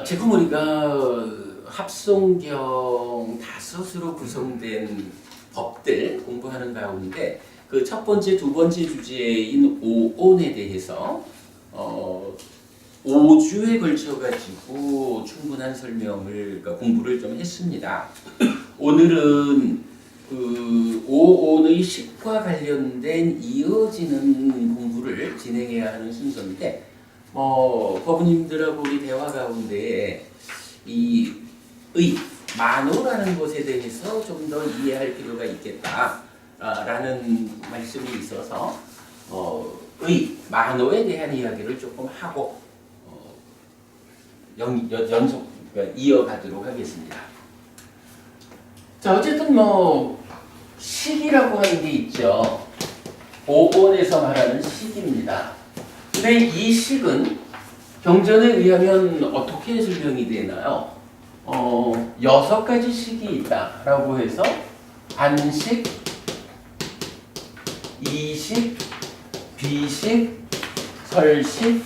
지금 우리가 합성경 5으로 구성된 법들 공부하는 가운데 그 첫 번째, 두 번째 주제인 오온에 대해서 5주에 걸쳐 가지고 충분한 설명을 그러니까 공부를 좀 했습니다. 오늘은 그 오온의 식과 관련된 이어지는 공부를 진행해야 하는 순서인데 법부님들하고 우리 대화 가운데 이 만호라는 것에 대해서 좀 더 이해할 필요가 있겠다라는 말씀이 있어서 만호에 대한 이야기를 조금 하고 연속 그러니까 이어가도록 하겠습니다. 자, 어쨌든 식이라고 하는 게 있죠. 오온에서 말하는 식입니다. 근데 이 식은 경전에 의하면 어떻게 설명이 되나요? 6가지 식이 있다라고 해서 안식, 이식, 비식, 설식,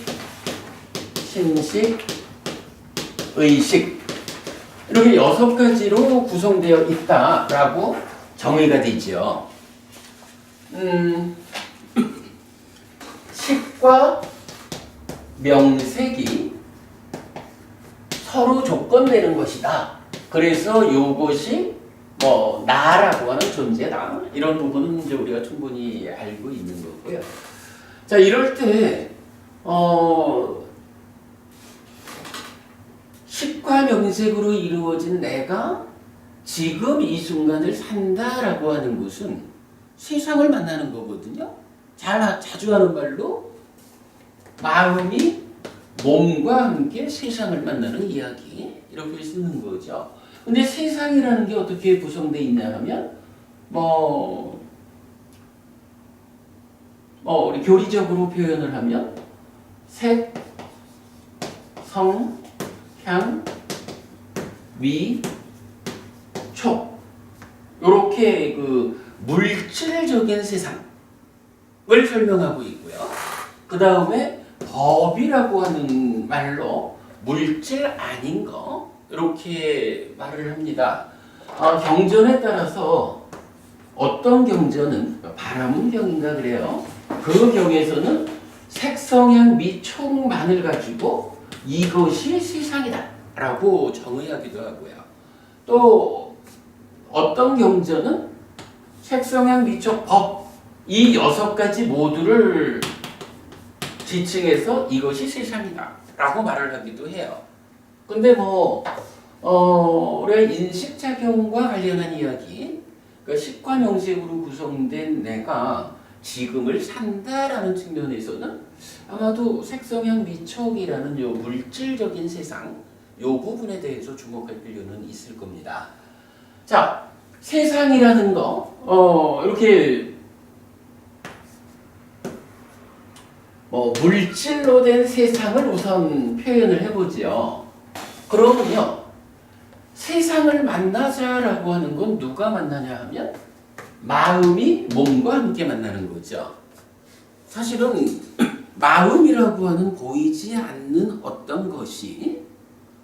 신식, 의식 이렇게 6가지로 구성되어 있다라고 정의가 되죠. 식과 명색이 서로 조건되는 것이다. 그래서 이것이 나라고 하는 존재다. 이런 부분은 이제 우리가 충분히 알고 있는 거고요. 자, 이럴 때 식과 명색으로 이루어진 내가 지금 이 순간을 산다라고 하는 것은 세상을 만나는 거거든요. 자주 하는 말로 마음이 몸과 함께 세상을 만나는 이야기 이렇게 쓰는 거죠. 근데 세상이라는 게 어떻게 구성되어 있냐 하면 우리 교리적으로 표현을 하면 색, 성, 향, 위, 촉 이렇게 그 물질적인 세상을 설명하고 있고요. 그 다음에 법이라고 하는 말로 물질 아닌 거 이렇게 말을 합니다. 경전에 따라서 어떤 경전은 바라문경인가 그래요. 그 경에서는 색성향 미촉만을 가지고 이것이 세상이다 라고 정의하기도 하고요. 또 어떤 경전은 색성향 미촉 법 이 6가지 모두를 지칭해서 이것이 세상이다 라고 말을 하기도 해요. 근데 우리가 인식작용과 관련한 이야기, 그러니까 식과 명색으로 구성된 내가 지금을 산다라는 측면에서는 아마도 색성향 미촉이라는 요 물질적인 세상 요 부분에 대해서 주목할 필요는 있을 겁니다. 자, 세상이라는 거 이렇게 물질로 된 세상을 우선 표현을 해보죠. 그러면요, 세상을 만나자라고 하는 건 누가 만나냐 하면 마음이 몸과 함께 만나는 거죠. 사실은 마음이라고 하는 보이지 않는 어떤 것이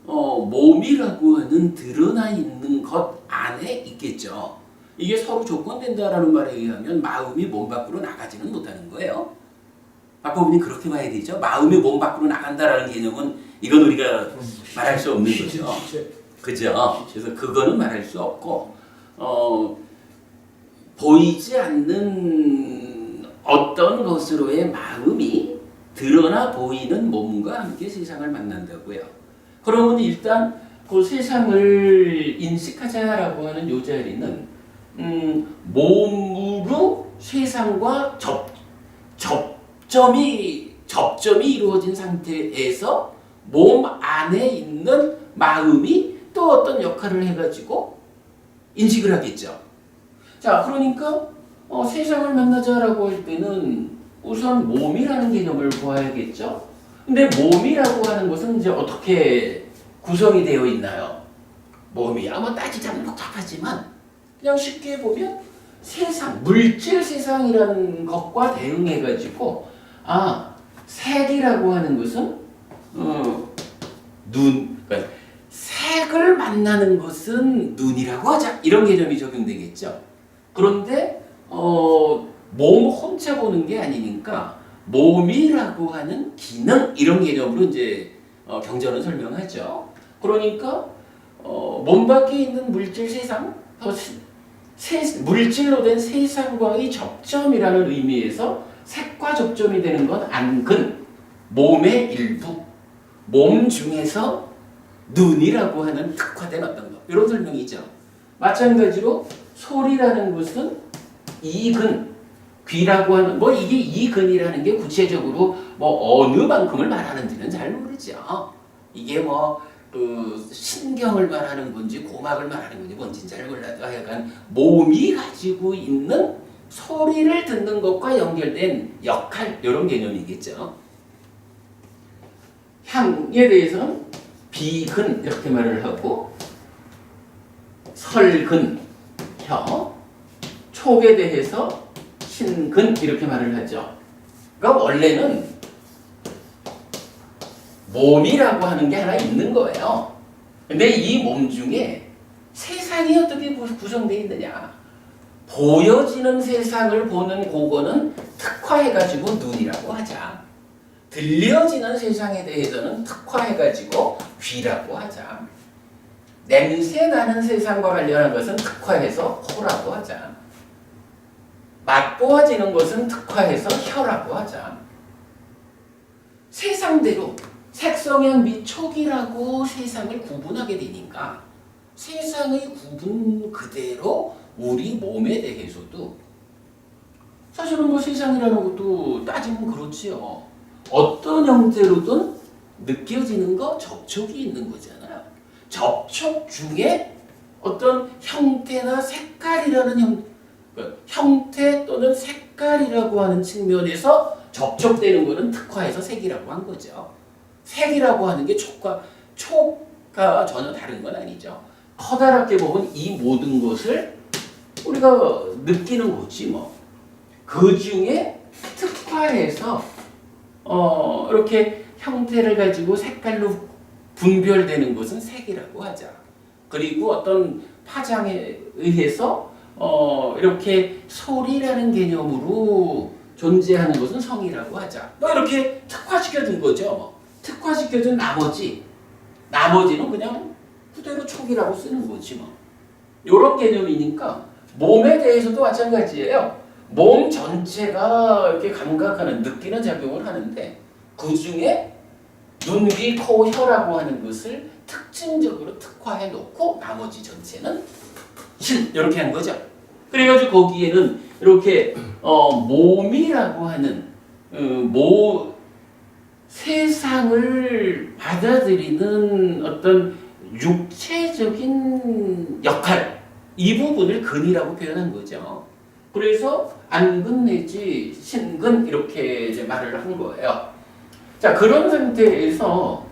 몸이라고 하는 드러나 있는 것 안에 있겠죠. 이게 서로 조건된다라는 말에 의하면 마음이 몸 밖으로 나가지는 못하는 거예요. 박법님 그렇게 봐야 되죠. 마음이 몸 밖으로 나간다라는 개념은 이건 우리가 말할 수 없는 거죠. 그죠? 그래서 그거는 말할 수 없고 보이지 않는 어떤 것으로의 마음이 드러나 보이는 몸과 함께 세상을 만난다고요. 그러면 일단 그 세상을 인식하자라고 하는 요 자리는 몸으로 세상과 접점이 이루어진 상태에서 몸 안에 있는 마음이 또 어떤 역할을 해가지고 인식을 하겠죠. 자, 그러니까 세상을 만나자라고 할 때는 우선 몸이라는 개념을 보아야겠죠. 근데 몸이라고 하는 것은 이제 어떻게 구성이 되어 있나요? 몸이야 따지자면 복잡하지만 그냥 쉽게 보면 세상, 물질 세상이라는 것과 대응해가지고 색이라고 하는 것은 그러니까 색을 만나는 것은 눈이라고 하자. 이런 개념이 적용되겠죠. 그런데 몸 혼자 보는 게 아니니까 몸이라고 하는 기능 이런 개념으로 이제 경전은 설명하죠. 그러니까 몸 밖에 있는 물질 세상, 물질로 된 세상과의 접점이라는 의미에서 색과 접점이 되는 건 안근, 몸의 일부, 몸 중에서 눈이라고 하는 특화된 어떤 것, 이런 설명이죠. 마찬가지로 소리라는 것은 이근, 귀라고 하는 이게 이근이라는 게 구체적으로 어느 만큼을 말하는지는 잘 모르죠. 이게 신경을 말하는 건지 고막을 말하는 건지 뭔지는 잘 몰라도 하여간 몸이 가지고 있는 소리를 듣는 것과 연결된 역할 이런 개념이겠죠. 향에 대해서는 비근 이렇게 말을 하고 설근, 혀, 촉에 대해서 신근 이렇게 말을 하죠. 그러니까 원래는 몸이라고 하는 게 하나 있는 거예요. 근데 이 몸 중에 세상이 어떻게 구성되어 있느냐. 보여지는 세상을 보는 그거는 특화해가지고 눈이라고 하자. 들려지는 세상에 대해서는 특화해가지고 귀라고 하자. 냄새 나는 세상과 관련한 것은 특화해서 코라고 하자. 맛보아지는 것은 특화해서 혀라고 하자. 세상대로 색성향 및 촉이라고 세상을 구분하게 되니까 세상의 구분 그대로 우리 몸에 대해서도 사실은 세상이라는 것도 따지면 그렇지요. 어떤 형태로든 느껴지는 거 접촉이 있는 거잖아요. 접촉 중에 어떤 형태나 색깔이라는 형태 또는 색깔이라고 하는 측면에서 접촉되는 것은 특화해서 색이라고 한 거죠. 색이라고 하는 게 촉과 전혀 다른 건 아니죠. 커다랗게 보면 이 모든 것을 우리가 느끼는 거지 그 중에 특화해서 이렇게 형태를 가지고 색깔로 분별되는 것은 색이라고 하자. 그리고 어떤 파장에 의해서 이렇게 소리라는 개념으로 존재하는 것은 성이라고 하자. 이렇게 특화시켜준 거죠. 특화시켜준 나머지는 그냥 그대로 촉이라고 쓰는 거지 이런 개념이니까 몸에 대해서도 마찬가지예요. 몸 전체가 이렇게 감각하는, 느끼는 작용을 하는데 그 중에 눈, 귀, 코, 혀라고 하는 것을 특징적으로 특화해 놓고 나머지 전체는 이렇게 한 거죠. 그래가지고 거기에는 이렇게 몸이라고 하는 세상을 받아들이는 어떤 육체적인 역할, 이 부분을 근이라고 표현한 거죠. 그래서 안근 내지 신근 이렇게 이제 말을 한 거예요. 자, 그런 상태에서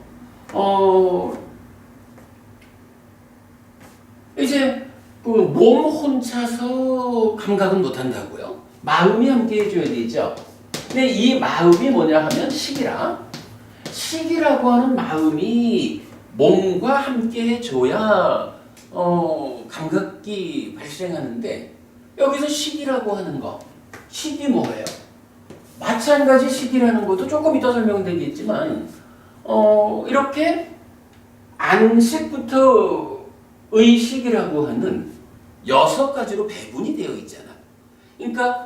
이제 몸 혼자서 감각은 못 한다고요. 마음이 함께 해줘야 되죠. 근데 이 마음이 뭐냐 하면 식이라고 하는 마음이 몸과 함께 해줘야 감각이 발생하는데 여기서 식이라고 하는 거, 식이 뭐예요? 마찬가지 식이라는 것도 조금 이따 설명되겠지만 이렇게 안식부터 의식이라고 하는 6가지로 배분이 되어 있잖아. 그러니까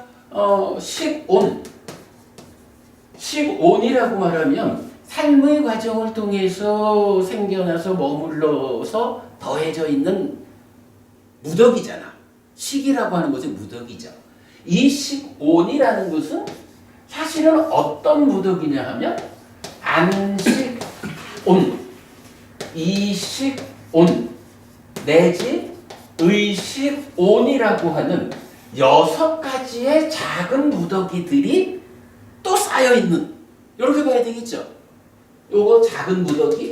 식온이라고 말하면 삶의 과정을 통해서 생겨나서 머물러서 더해져 있는 무덕이잖아. 식이라고 하는 것은 무덕이죠. 이 식온이라는 것은 사실은 어떤 무덕이냐 하면 안식온, 이식온 내지 의식온이라고 하는 6가지의 작은 무더기들이 또 쌓여있는, 이렇게 봐야 되겠죠. 요거 작은 무더기,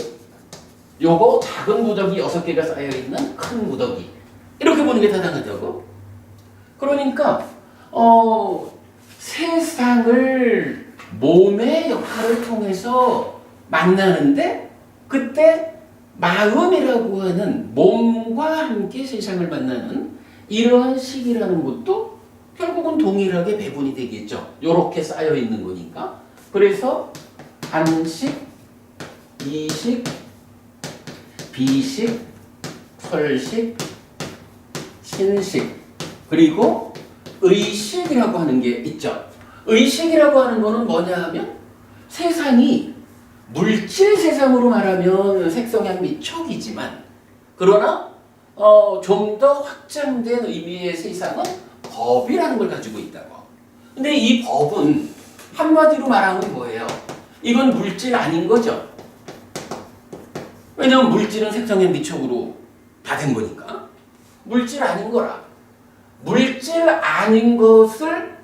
요거 작은 무더기 6개가 쌓여있는 큰 무더기, 이렇게 보는 게 타당하다고. 그러니까 세상을 몸의 역할을 통해서 만나는데 그때 마음이라고 하는 몸과 함께 세상을 만나는 이러한 시기라는 것도 결국은 동일하게 배분이 되겠죠. 이렇게 쌓여 있는 거니까. 그래서 안식, 이식, 비식, 설식, 신식, 그리고 의식이라고 하는 게 있죠. 의식이라고 하는 거는 뭐냐 하면 세상이 물질 세상으로 말하면 색성향 및 촉이지만 그러나 좀 더 확장된 의미의 세상은 법이라는 걸 가지고 있다고. 근데 이 법은 한마디로 말하면 뭐예요? 이건 물질 아닌 거죠. 왜냐하면 물질은 색성향 및 촉으로 다 된 거니까. 물질 아닌 거라. 물질 아닌 것을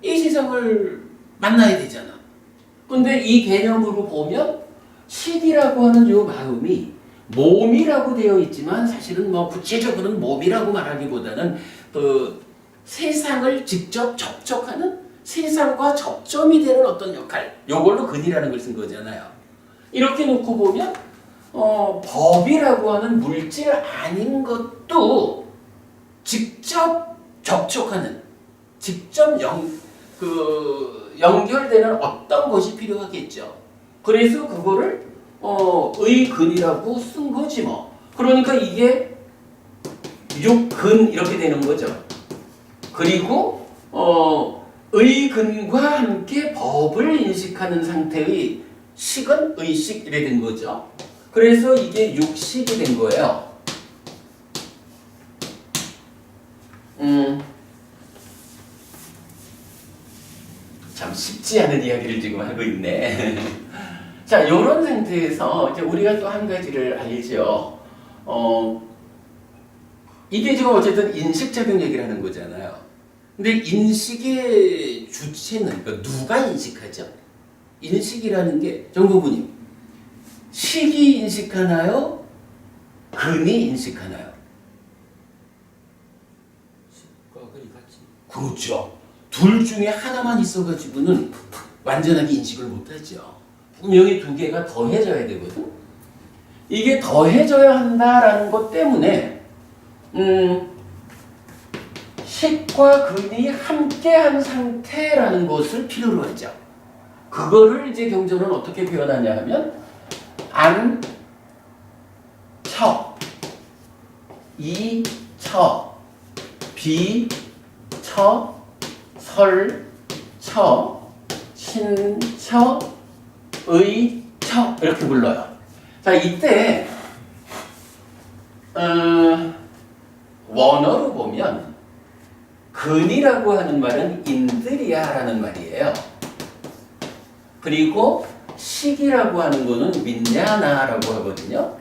이 세상을 만나야 되잖아. 근데 이 개념으로 보면 식이라고 하는 요 마음이 몸이라고 되어 있지만 사실은 뭐 구체적으로는 몸이라고 말하기보다는 그 세상을 직접 접촉하는 세상과 접점이 되는 어떤 역할, 요걸로 근이라는 걸 쓴 거잖아요. 이렇게 놓고 보면 법이라고 하는 물질 아닌 것도 직접 접촉하는, 직접 연결되는 어떤 것이 필요하겠죠. 그래서 그거를 의근이라고 쓴 거지 뭐. 그러니까 이게 육근 이렇게 되는 거죠. 그리고 의근과 함께 법을 인식하는 상태의 식은 의식 이래 된 거죠. 그래서 이게 육식이 된 거예요. 참 쉽지 않은 이야기를 지금 하고 있네. 자, 이런 상태에서 이제 우리가 또 한 가지를 알죠. 이게 지금 어쨌든 인식적인 얘기를 하는 거잖아요. 근데 인식의 주체는 그러니까 누가 인식하죠? 인식이라는 게 정보부님 식이 인식하나요? 근이 인식하나요? 식과 근이 같이. 그렇죠. 둘 중에 하나만 있어가지고는 완전하게 인식을 못하죠. 분명히 두 개가 더해져야 되거든. 이게 더해져야 한다라는 것 때문에 식과 근이 함께한 상태라는 것을 필요로 하죠. 그거를 이제 경전은 어떻게 표현하냐 하면 안, 처, 이, 처, 비, 처, 설, 처, 신, 처, 의, 처 이렇게 불러요. 자, 이때 원어로 보면 근이라고 하는 말은 인드리아라는 말이에요. 그리고 식이라고 하는 거는 윈냐나라고 하거든요.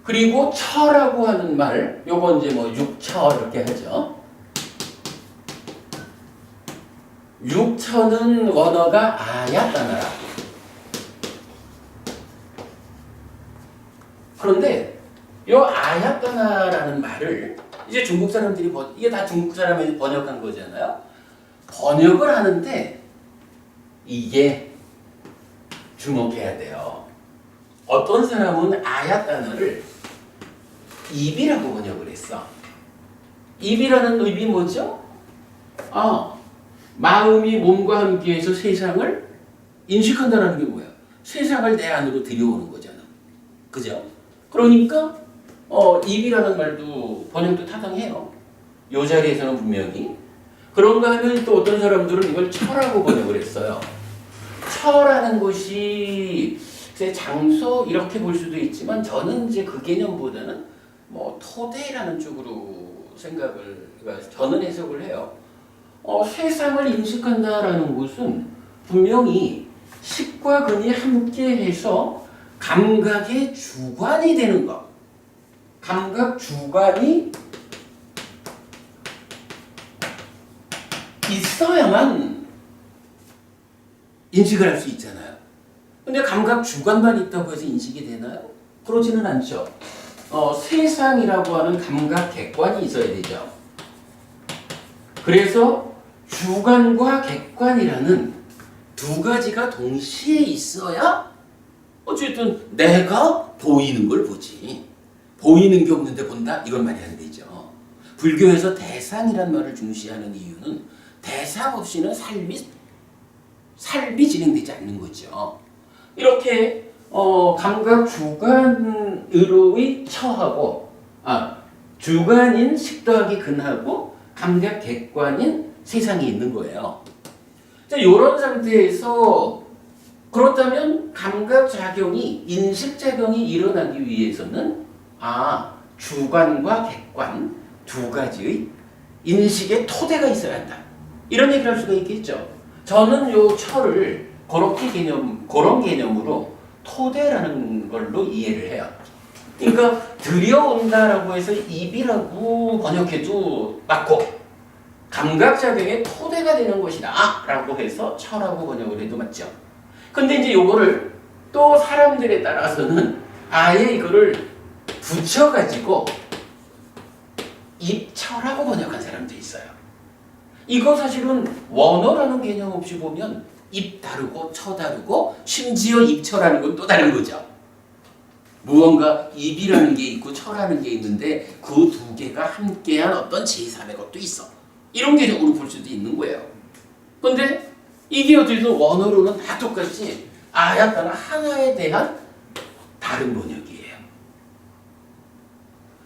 그리고 처라고 하는 말, 요거 이제 뭐 육처 이렇게 하죠. 육처는 원어가 아야따나라. 그런데 요 아야따나라는 말을 이제 중국 사람들이 이게 다 중국 사람이 번역한 거잖아요. 번역을 하는데 이게 주목해야 돼요. 어떤 사람은 아야따나를 입이라고 번역을 했어. 입이라는 의미 뭐죠? 마음이 몸과 함께해서 세상을 인식한다는 게 뭐야? 세상을 내 안으로 들여오는 거잖아. 그죠? 그러니까 입이라는 말도 번역도 타당해요. 이 자리에서는 분명히. 그런가 하면 또 어떤 사람들은 이걸 처라고 번역을 했어요. 처라는 것이 장소 이렇게 볼 수도 있지만 저는 이제 그 개념보다는 뭐 토대라는 쪽으로 저는 해석을 해요. 세상을 인식한다라는 것은 분명히 식과 근이 함께해서 감각의 주관이 되는 것. 감각 주관이 있어야만 인식을 할 수 있잖아요. 근데 감각 주관만 있다고 해서 인식이 되나요? 그러지는 않죠. 세상이라고 하는 감각 객관이 있어야 되죠. 그래서 주관과 객관이라는 두 가지가 동시에 있어야 어쨌든 내가 보이는 걸 보지. 보이는 게 없는데 본다? 이건 말이 안 되죠. 불교에서 대상이란 말을 중시하는 이유는 대상 없이는 삶이 진행되지 않는 거죠. 이렇게 감각 주관으로의 처하고 주관인 식더하기 근하고 감각 객관인 세상이 있는 거예요. 자, 이런 상태에서 그렇다면 감각작용이 인식작용이 일어나기 위해서는 주관과 객관 두 가지의 인식의 토대가 있어야 한다. 이런 얘기를 할 수가 있겠죠. 저는 요 철을 그런 개념으로 토대라는 걸로 이해를 해요. 그러니까 들여온다라고 해서 입이라고 번역해도 맞고 감각작용의 토대가 되는 것이다 라고 해서 철하고 번역을 해도 맞죠. 근데 이제 요거를 또 사람들에 따라서는 아예 이거를 붙여가지고 입철하고 번역한 사람도 있어요. 이거 사실은 원어라는 개념 없이 보면 입 다르고 처 다르고 심지어 입처라는 건 또 다른 거죠. 무언가 입이라는 게 있고 처라는 게 있는데 그 두 개가 함께한 어떤 제3의 것도 있어. 이런 개념으로 볼 수도 있는 거예요. 근데 이게 어쨌든 원어로는 다 똑같이 약간 하나에 대한 다른 번역이에요.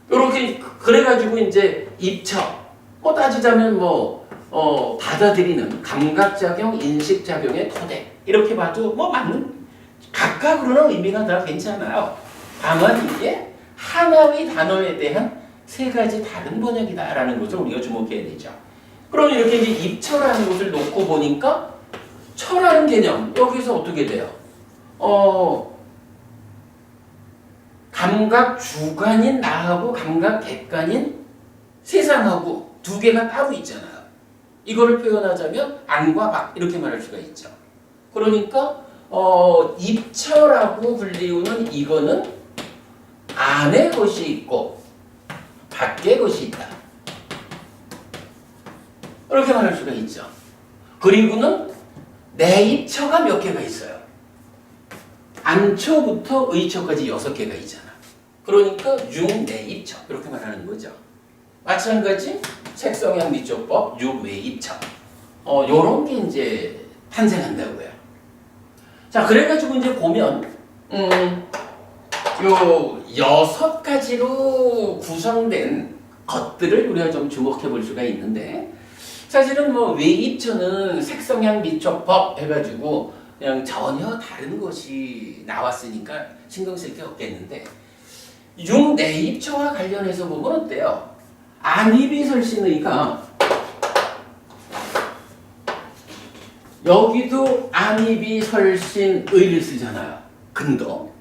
이렇게 그래가지고 이제 입처 따지자면 받아들이는 감각작용, 인식작용의 토대 이렇게 봐도 맞는 각각으로는 의미가 다 괜찮아요. 다만 이게 하나의 단어에 대한 세 가지 다른 번역이다라는 것을 우리가 주목해야 되죠. 그럼 이렇게 이제 입처라는 것을 놓고 보니까 처라는 개념 여기서 어떻게 돼요? 감각 주관인 나하고 감각 객관인 세상하고 두 개가 따로 있잖아요. 이거를 표현하자면 안과 밖 이렇게 말할 수가 있죠. 그러니까 입처라고 불리우는 이거는 안에 것이 있고 밖에 것이 있다. 이렇게 말할 수가 있죠. 그리고는 내 입처가 몇 개가 있어요. 안처부터 의처까지 6개가 있잖아. 그러니까 융내입처 이렇게 말하는 거죠. 마찬가지 색성향 미조법 육외입처 요런 게 이제 탄생한다고요. 자, 그래가지고 이제 보면 요 6가지로 구성된 것들을 우리가 좀 주목해 볼 수가 있는데 사실은 외입처는 색성향 미조법 해가지고 그냥 전혀 다른 것이 나왔으니까 신경 쓸 게 없겠는데 융내입처와 관련해서 보면 어때요? 안이비설신의가 여기도 안이비설신의를 쓰잖아요. 근도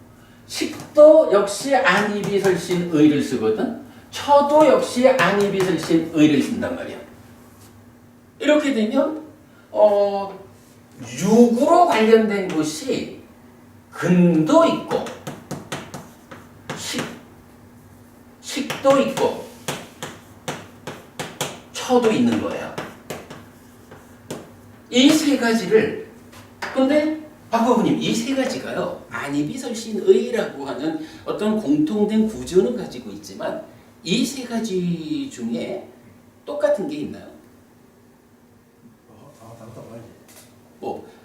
식도 역시 안이비설신의를 쓰거든. 처도 역시 안이비설신의를 쓴단 말이야. 이렇게 되면 육으로 관련된 것이 근도 있고 식도 있고 처도 있는 거예요. 이 세 가지를 근데 박부모님 이 세 가지가요 안이비설신의라고 하는 어떤 공통된 구조는 가지고 있지만 이 세 가지 중에 똑같은 게 있나요?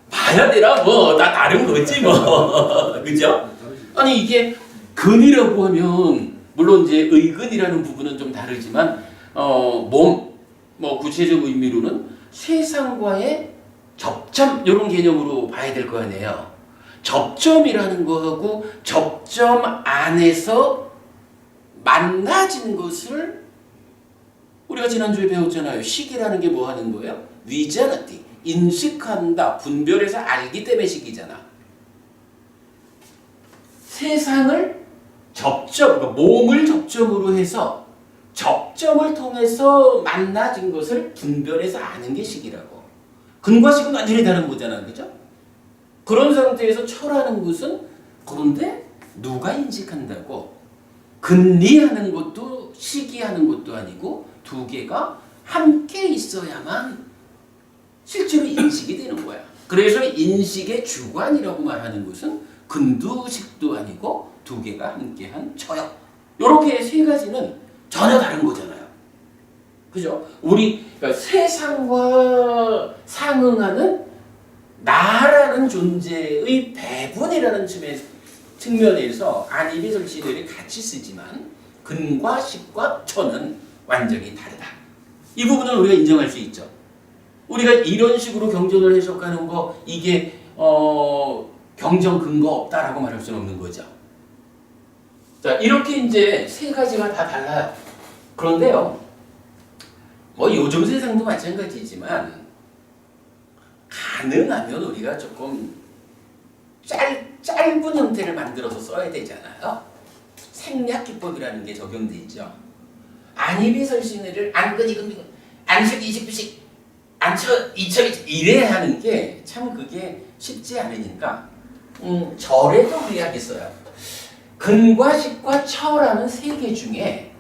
봐야 되나 다 다른 거지 그죠? 아니 이게 근이라고 하면 물론 이제 의근이라는 부분은 좀 다르지만 몸 구체적 의미로는 세상과의 접점 이런 개념으로 봐야 될 거 아니에요. 접점이라는 거하고 접점 안에서 만나진 것을 우리가 지난주에 배웠잖아요. 식이라는 게 뭐 하는 거예요? 위자나티 인식한다, 분별해서 알기 때문에 식이잖아. 세상을 그러니까 몸을 접점으로 해서 접점을 통해서 만나진 것을 분별해서 아는 게 식이라고. 근과 식은 완전히 다른 거잖아, 그죠? 그런 상태에서 처라는 것은 그런데 누가 인식한다고? 근리하는 것도 식이하는 것도 아니고 두 개가 함께 있어야만 실제로 인식이 되는 거야. 그래서 인식의 주관이라고 말하는 것은 근두식도 아니고 두 개가 함께한 처요. 이렇게 세 가지는 전혀 다른 거잖아요. 그죠? 우리 그러니까 세상과 상응하는 나라는 존재의 배분이라는 측면에서 안이비설시들이 같이 쓰지만 근과 식과 처는 완전히 다르다. 이 부분은 우리가 인정할 수 있죠. 우리가 이런 식으로 경전을 해석하는 거 이게 경전 근거 없다라고 말할 수는 없는 거죠. 자, 이렇게 이제 세 가지가 다 달라요. 그런데요, 뭐 요즘 세상도 마찬가지지만 가능하면 우리가 조금 짧은 형태를 만들어서 써야 되잖아요. 생략 기법이라는 게 적용돼 있죠. 안이비설신을 안근이근 안식 이식비식 안처 이처 이래야 하는 게 참 그게 쉽지 않으니까 절에도 그래야겠어요. 근과 식과 처라는 세 개 중에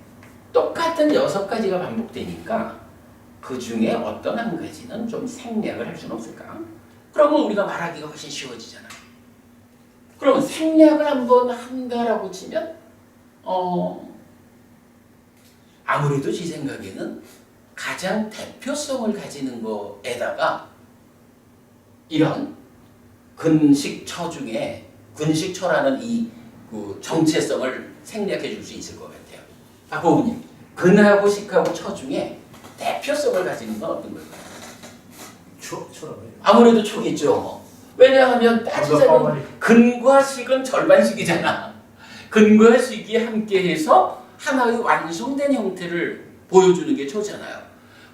똑같은 6가지가 반복되니까 그 중에 어떤 한 가지는 좀 생략을 할 수는 없을까? 그러면 우리가 말하기가 훨씬 쉬워지잖아. 그러면 생략을 한번 한다라고 치면 아무래도 제 생각에는 가장 대표성을 가지는 거에다가 이런 근식처 중에 근식처라는 그 정체성을 생략해 줄 수 있을 것 같아요. 박보부님, 근하고 식하고 처 중에 대표성을 가지는 건 어떤 걸까요? 초라고요. 아무래도 초겠죠. 왜냐하면 따지자면 근과 식은 절반식이잖아. 근과 식이 함께해서 하나의 완성된 형태를 보여주는 게 초잖아요.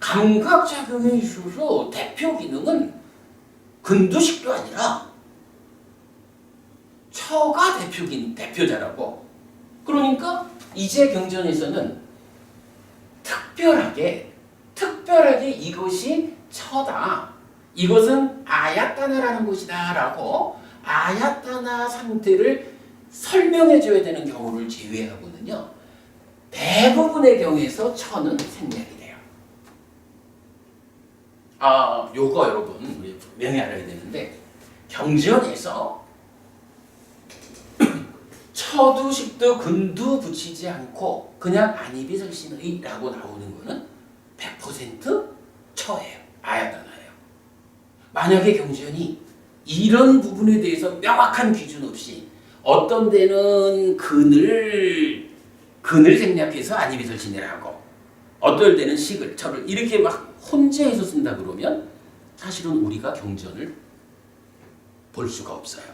감각작용에 있어서 대표 기능은 근두식도 아니라 처가 대표자라고. 그러니까 이제 경전에서는 특별하게 이것이 처다. 이것은 아야따나라는 것이다 라고 아야따나 상태를 설명해 줘야 되는 경우를 제외하고는요. 대부분의 경우에서 처는 생략이 돼요. 요거 여러분 우리 분명히 알아야 되는데 경전에서 처두 식도 근두 붙이지 않고 그냥 안이비설신의라고 나오는 거는 100% 처예요. 아야따나예요. 만약에 경전이 이런 부분에 대해서 명확한 기준 없이 어떤 데는 근을 생략해서 안이비설신이라고 어떨 때는 식을 처를 이렇게 막 혼재해서 쓴다 그러면 사실은 우리가 경전을 볼 수가 없어요.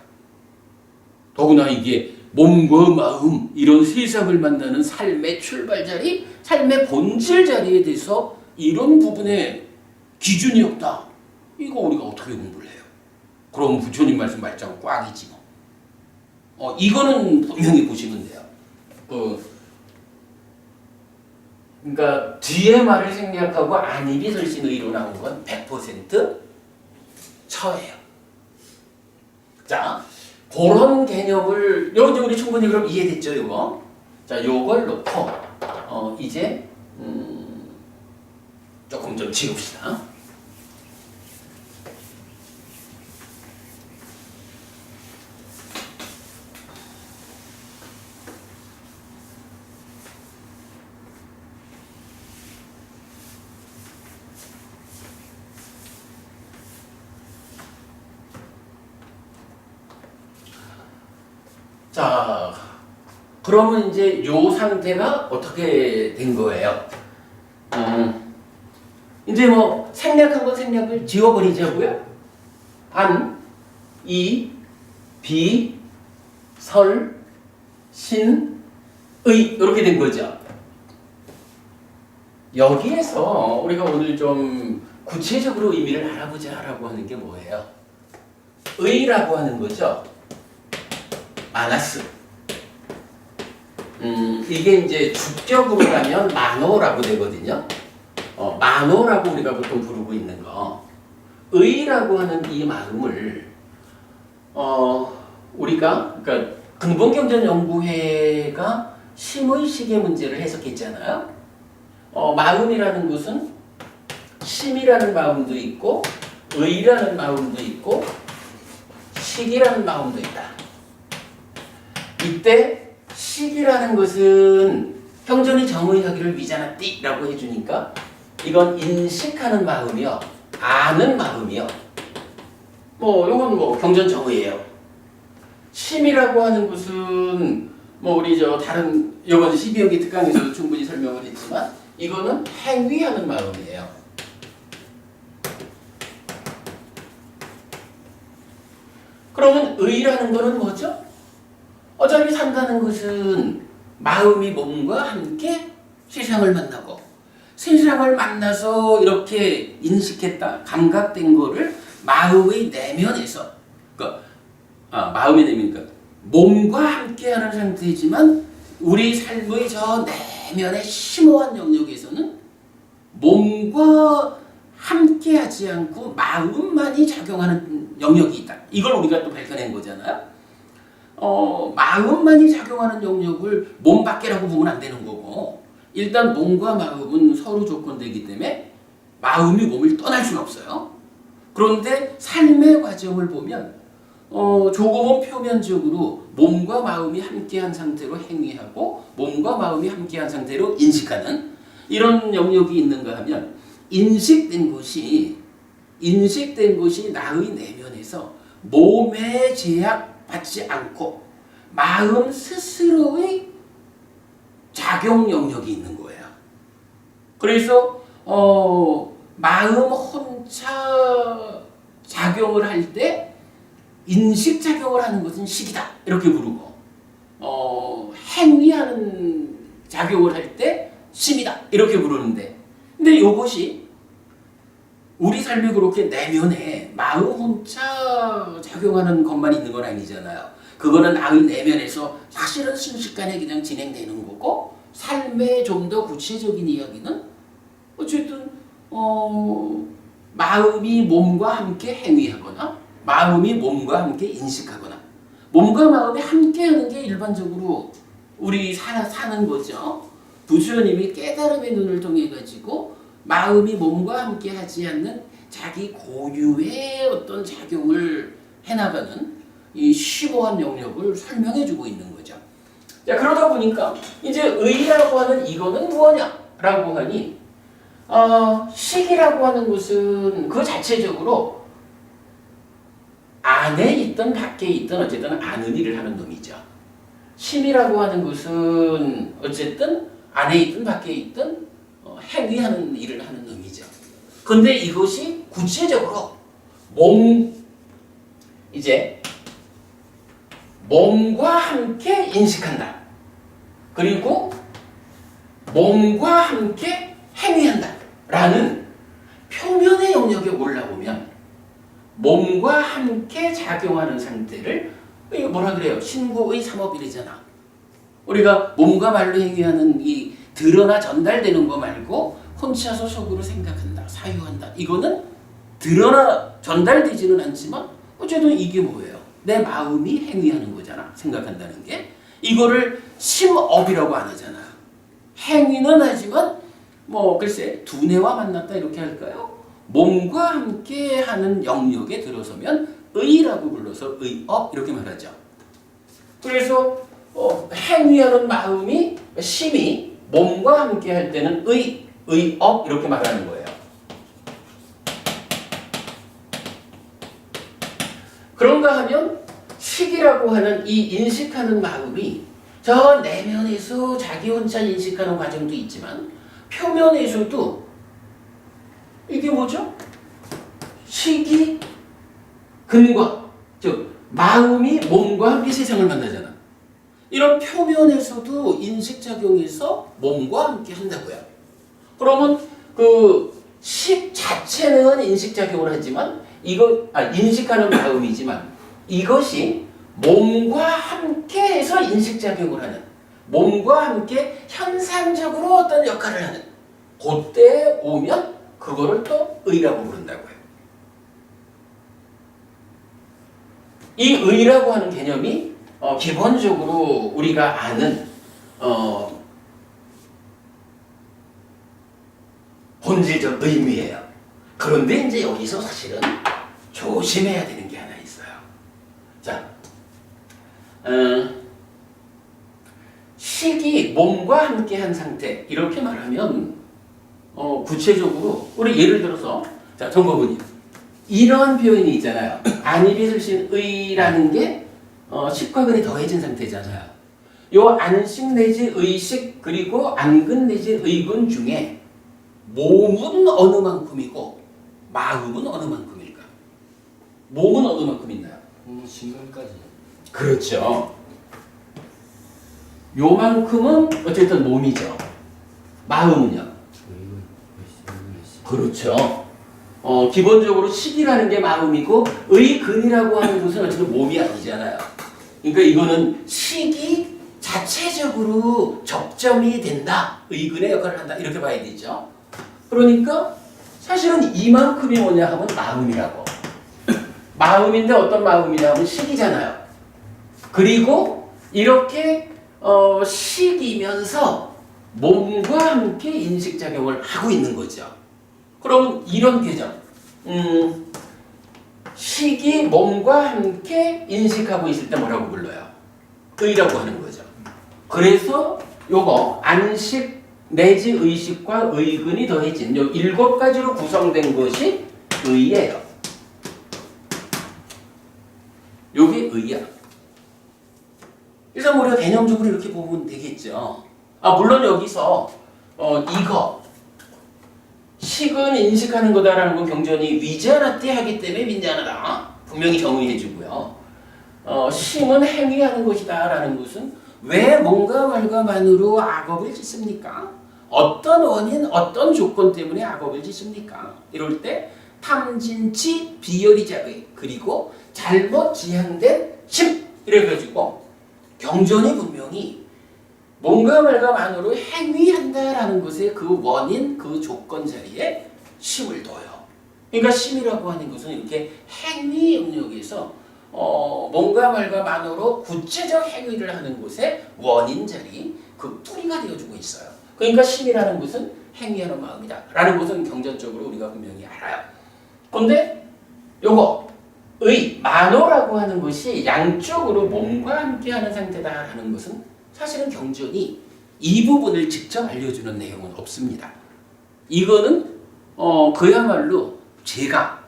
더구나 이게 몸과 마음 이런 세상을 만나는 삶의 출발 자리, 삶의 본질 자리에 대해서 이런 부분에 기준이 없다. 이거 우리가 어떻게 공부를 해요? 그럼 부처님 말씀 말짱 꽝이지 뭐. 이거는 분명히 보시면 돼요. 그러니까 뒤에 말을 생략하고 안이비설신의로 나온 건 100% 처예요. 자, 그런 개념을 이제 우리 충분히 그럼 이해됐죠, 이거? 자, 요걸 놓고 이제 조금 좀 지읍시다. 자, 그러면 이제 요 상태가 어떻게 된 거예요? 이제 뭐 생략한 건 생략을 지워버리자고요. 안, 이, 비, 설, 신, 의 이렇게 된 거죠. 여기에서 우리가 오늘 좀 구체적으로 의미를 알아보자라고 하는 게 뭐예요? 의라고 하는 거죠. 마나스. 이게 이제 주격으로 가면 만호라고 되거든요. 만호라고 우리가 보통 부르고 있는 거. 의라고 하는 이 마음을 우리가 그러니까 근본경전연구회가 심의식의 문제를 해석했잖아요. 마음이라는 것은 심이라는 마음도 있고 의라는 마음도 있고 식이라는 마음도 있다. 이때 식이라는 것은 형전이 정의하기를 위자나 띠라고 해주니까 이건 인식하는 마음이요, 아는 마음이요. 이건 경전 정의예요. 심이라고 하는 것은 우리 다른 이번 12연기 특강에서도 충분히 설명을 했지만 이거는 행위하는 마음이에요. 그러면 의라는 거는 뭐죠? 어차피 산다는 것은 마음이 몸과 함께 세상을 만나고 세상을 만나서 이렇게 인식했다, 감각된 거를 마음의 내면에서, 마음의 내면이니까 몸과 함께하는 상태이지만 우리 삶의 저 내면의 심오한 영역에서는 몸과 함께하지 않고 마음만이 작용하는 영역이 있다. 이걸 우리가 또 밝혀낸 거잖아요. 마음만이 작용하는 영역을 몸 밖이라고 보면 안 되는 거고, 일단 몸과 마음은 서로 조건되기 때문에 마음이 몸을 떠날 수는 없어요. 그런데 삶의 과정을 보면 조금은 표면적으로 몸과 마음이 함께한 상태로 행위하고 몸과 마음이 함께한 상태로 인식하는 이런 영역이 있는가 하면 인식된 것이 나의 내면에서 몸에 제약받지 않고 마음 스스로의 작용 영역이 있는 거예요. 그래서 마음 혼자 작용을 할 때 인식 작용을 하는 것은 식이다 이렇게 부르고 행위하는 작용을 할 때 심이다 이렇게 부르는데, 근데 이것이 우리 삶이 그렇게 내면에 마음 혼자 작용하는 것만 있는 건 아니잖아요. 그거는 나의 내면에서 사실은 순식간에 그냥 진행되는 거고, 삶의 좀 더 구체적인 이야기는 어쨌든 마음이 몸과 함께 행위하거나 마음이 몸과 함께 인식하거나 몸과 마음이 함께하는 게 일반적으로 우리 사는 거죠. 부처님이 깨달음의 눈을 통해 가지고 마음이 몸과 함께 하지 않는 자기 고유의 어떤 작용을 해나가는 이 심오한 영역을 설명해주고 있는 거죠. 자, 그러다 보니까 이제 의라고 하는 이거는 무엇냐라고 하니 식이라고 하는 것은 그 자체적으로 안에 있든 밖에 있든 어쨌든 아는 일을 하는 놈이죠. 심이라고 하는 것은 어쨌든 안에 있든 밖에 있든 행위하는 일을 하는 놈이죠. 근데 이것이 구체적으로 몸과 함께 인식한다. 그리고 몸과 함께 행위한다. 라는 표면의 영역에 올라오면 몸과 함께 작용하는 상태를 이거 뭐라 그래요? 신구의 삼업이래잖아. 우리가 몸과 말로 행위하는 이 드러나 전달되는 거 말고 혼자서 속으로 생각한다, 사유한다. 이거는 드러나 전달되지는 않지만 어쨌든 이게 뭐예요? 내 마음이 행위하는 거잖아. 생각한다는 게. 이거를 심업이라고 안 하잖아. 행위는 하지만 글쎄 두뇌와 만났다 이렇게 할까요? 몸과 함께 하는 영역에 들어서면 의라고 불러서 의업 이렇게 말하죠. 그래서 행위하는 마음이 심이 몸과 함께 할 때는 의업 이렇게 말하는 거예요. 그런가 하면 식이라고 하는 이 인식하는 마음이 저 내면에서 자기 혼자 인식하는 과정도 있지만 표면에서도 이게 뭐죠? 식이 근과, 즉 마음이 몸과 함께 세상을 만나잖아. 이런 표면에서도 인식작용에서 몸과 함께 한다고요. 그러면 그 식 자체는 인식작용을 하지만 인식하는 마음이지만 이것이 몸과 함께 해서 인식작용을 하는, 몸과 함께 현상적으로 어떤 역할을 하는, 그때 오면 그거를 또 의라고 부른다고요. 이 의라고 하는 개념이 기본적으로 우리가 아는 본질적 의미예요. 그런데 이제 여기서 사실은 조심해야 되는 게 하나 있어요. 자, 식이 몸과 함께한 상태 이렇게 말하면 구체적으로 우리 예를 들어서 자 정법은님 이런 표현이 있잖아요. 안입이 슬신 의라는 게 식과 근이 더해진 상태잖아요. 요 안식 내지 의식 그리고 안근 내지 의근 중에 몸은 어느 만큼이고 마음은 어느 만큼일까? 몸은 어느 만큼 있나요? 신근까지. 그렇죠. 요만큼은 어쨌든 몸이죠. 마음은요? 그렇죠. 기본적으로 식이라는 게 마음이고 의근이라고 하는 것은 어쨌든 몸이 아니잖아요. 그러니까 이거는 식이 자체적으로 접점이 된다. 의근의 역할을 한다. 이렇게 봐야 되죠. 그러니까 사실은 이만큼이 뭐냐 하면 마음이라고. 마음인데 어떤 마음이냐 하면 식이잖아요. 그리고 이렇게 식이면서 몸과 함께 인식작용을 하고 있는 거죠. 그럼 이런 개정, 식이 몸과 함께 인식하고 있을 때 뭐라고 불러요? 의라고 하는 거죠. 그래서 요거 안식 내지 의식과 의근이 더해진 요 7가지로 구성된 것이 의예요. 요게 의야. 일단 우리가 개념적으로 이렇게 보면 되겠죠. 물론 여기서 이거 식은 인식하는 거다라는 건 경전이 위자나때 하기 때문에 민자나다 분명히 정의해 주고요. 심은 행위하는 것이다라는 것은 왜 뭔가 말과만으로 악업을 짓습니까? 어떤 원인, 어떤 조건 때문에 악업을 짓습니까? 이럴 때 탐진치 비열이자의 그리고 잘못 지향된 심 이래가지고 경전이 분명히 뭔가 말과만으로 행위한다라는 것의 그 원인, 그 조건 자리에 심을 둬요. 그러니까 심이라고 하는 것은 이렇게 행위 영역에서 뭔가 말과만으로 구체적 행위를 하는 곳에 원인 자리, 그 뿌리가 되어주고 있어요. 그러니까 심이라는 것은 행위하는 마음이다 라는 것은 경전적으로 우리가 분명히 알아요. 그런데 요거 의, 만호라고 하는 것이 양쪽으로 몸과 함께하는 상태다라는 것은 사실은 경전이 이 부분을 직접 알려주는 내용은 없습니다. 이거는 그야말로 제가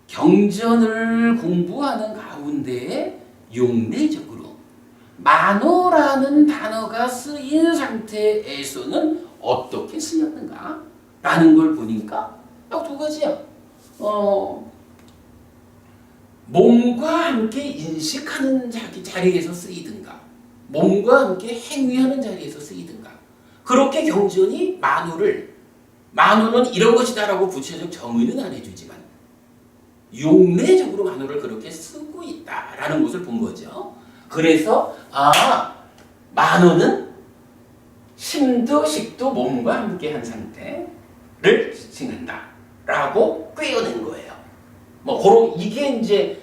경전을 공부하는 가운데에 용례적으로 만호라는 단어가 쓰인 상태에서는 어떻게 쓰였는가 라는 걸 보니까 딱 두 가지야. 몸과 함께 인식하는 자리에서 쓰이든가 몸과 함께 행위하는 자리에서 쓰이든가 그렇게 경전이 만호는 이런 것이다 라고 구체적 정의는 안 해주지만 용례적으로 만호를 그렇게 쓰고 있다라는 것을 본 거죠. 그래서 만호는 심도 식도 몸과 함께한 상태를 지칭한다 라고 꿰어낸 거예요. 이게 이제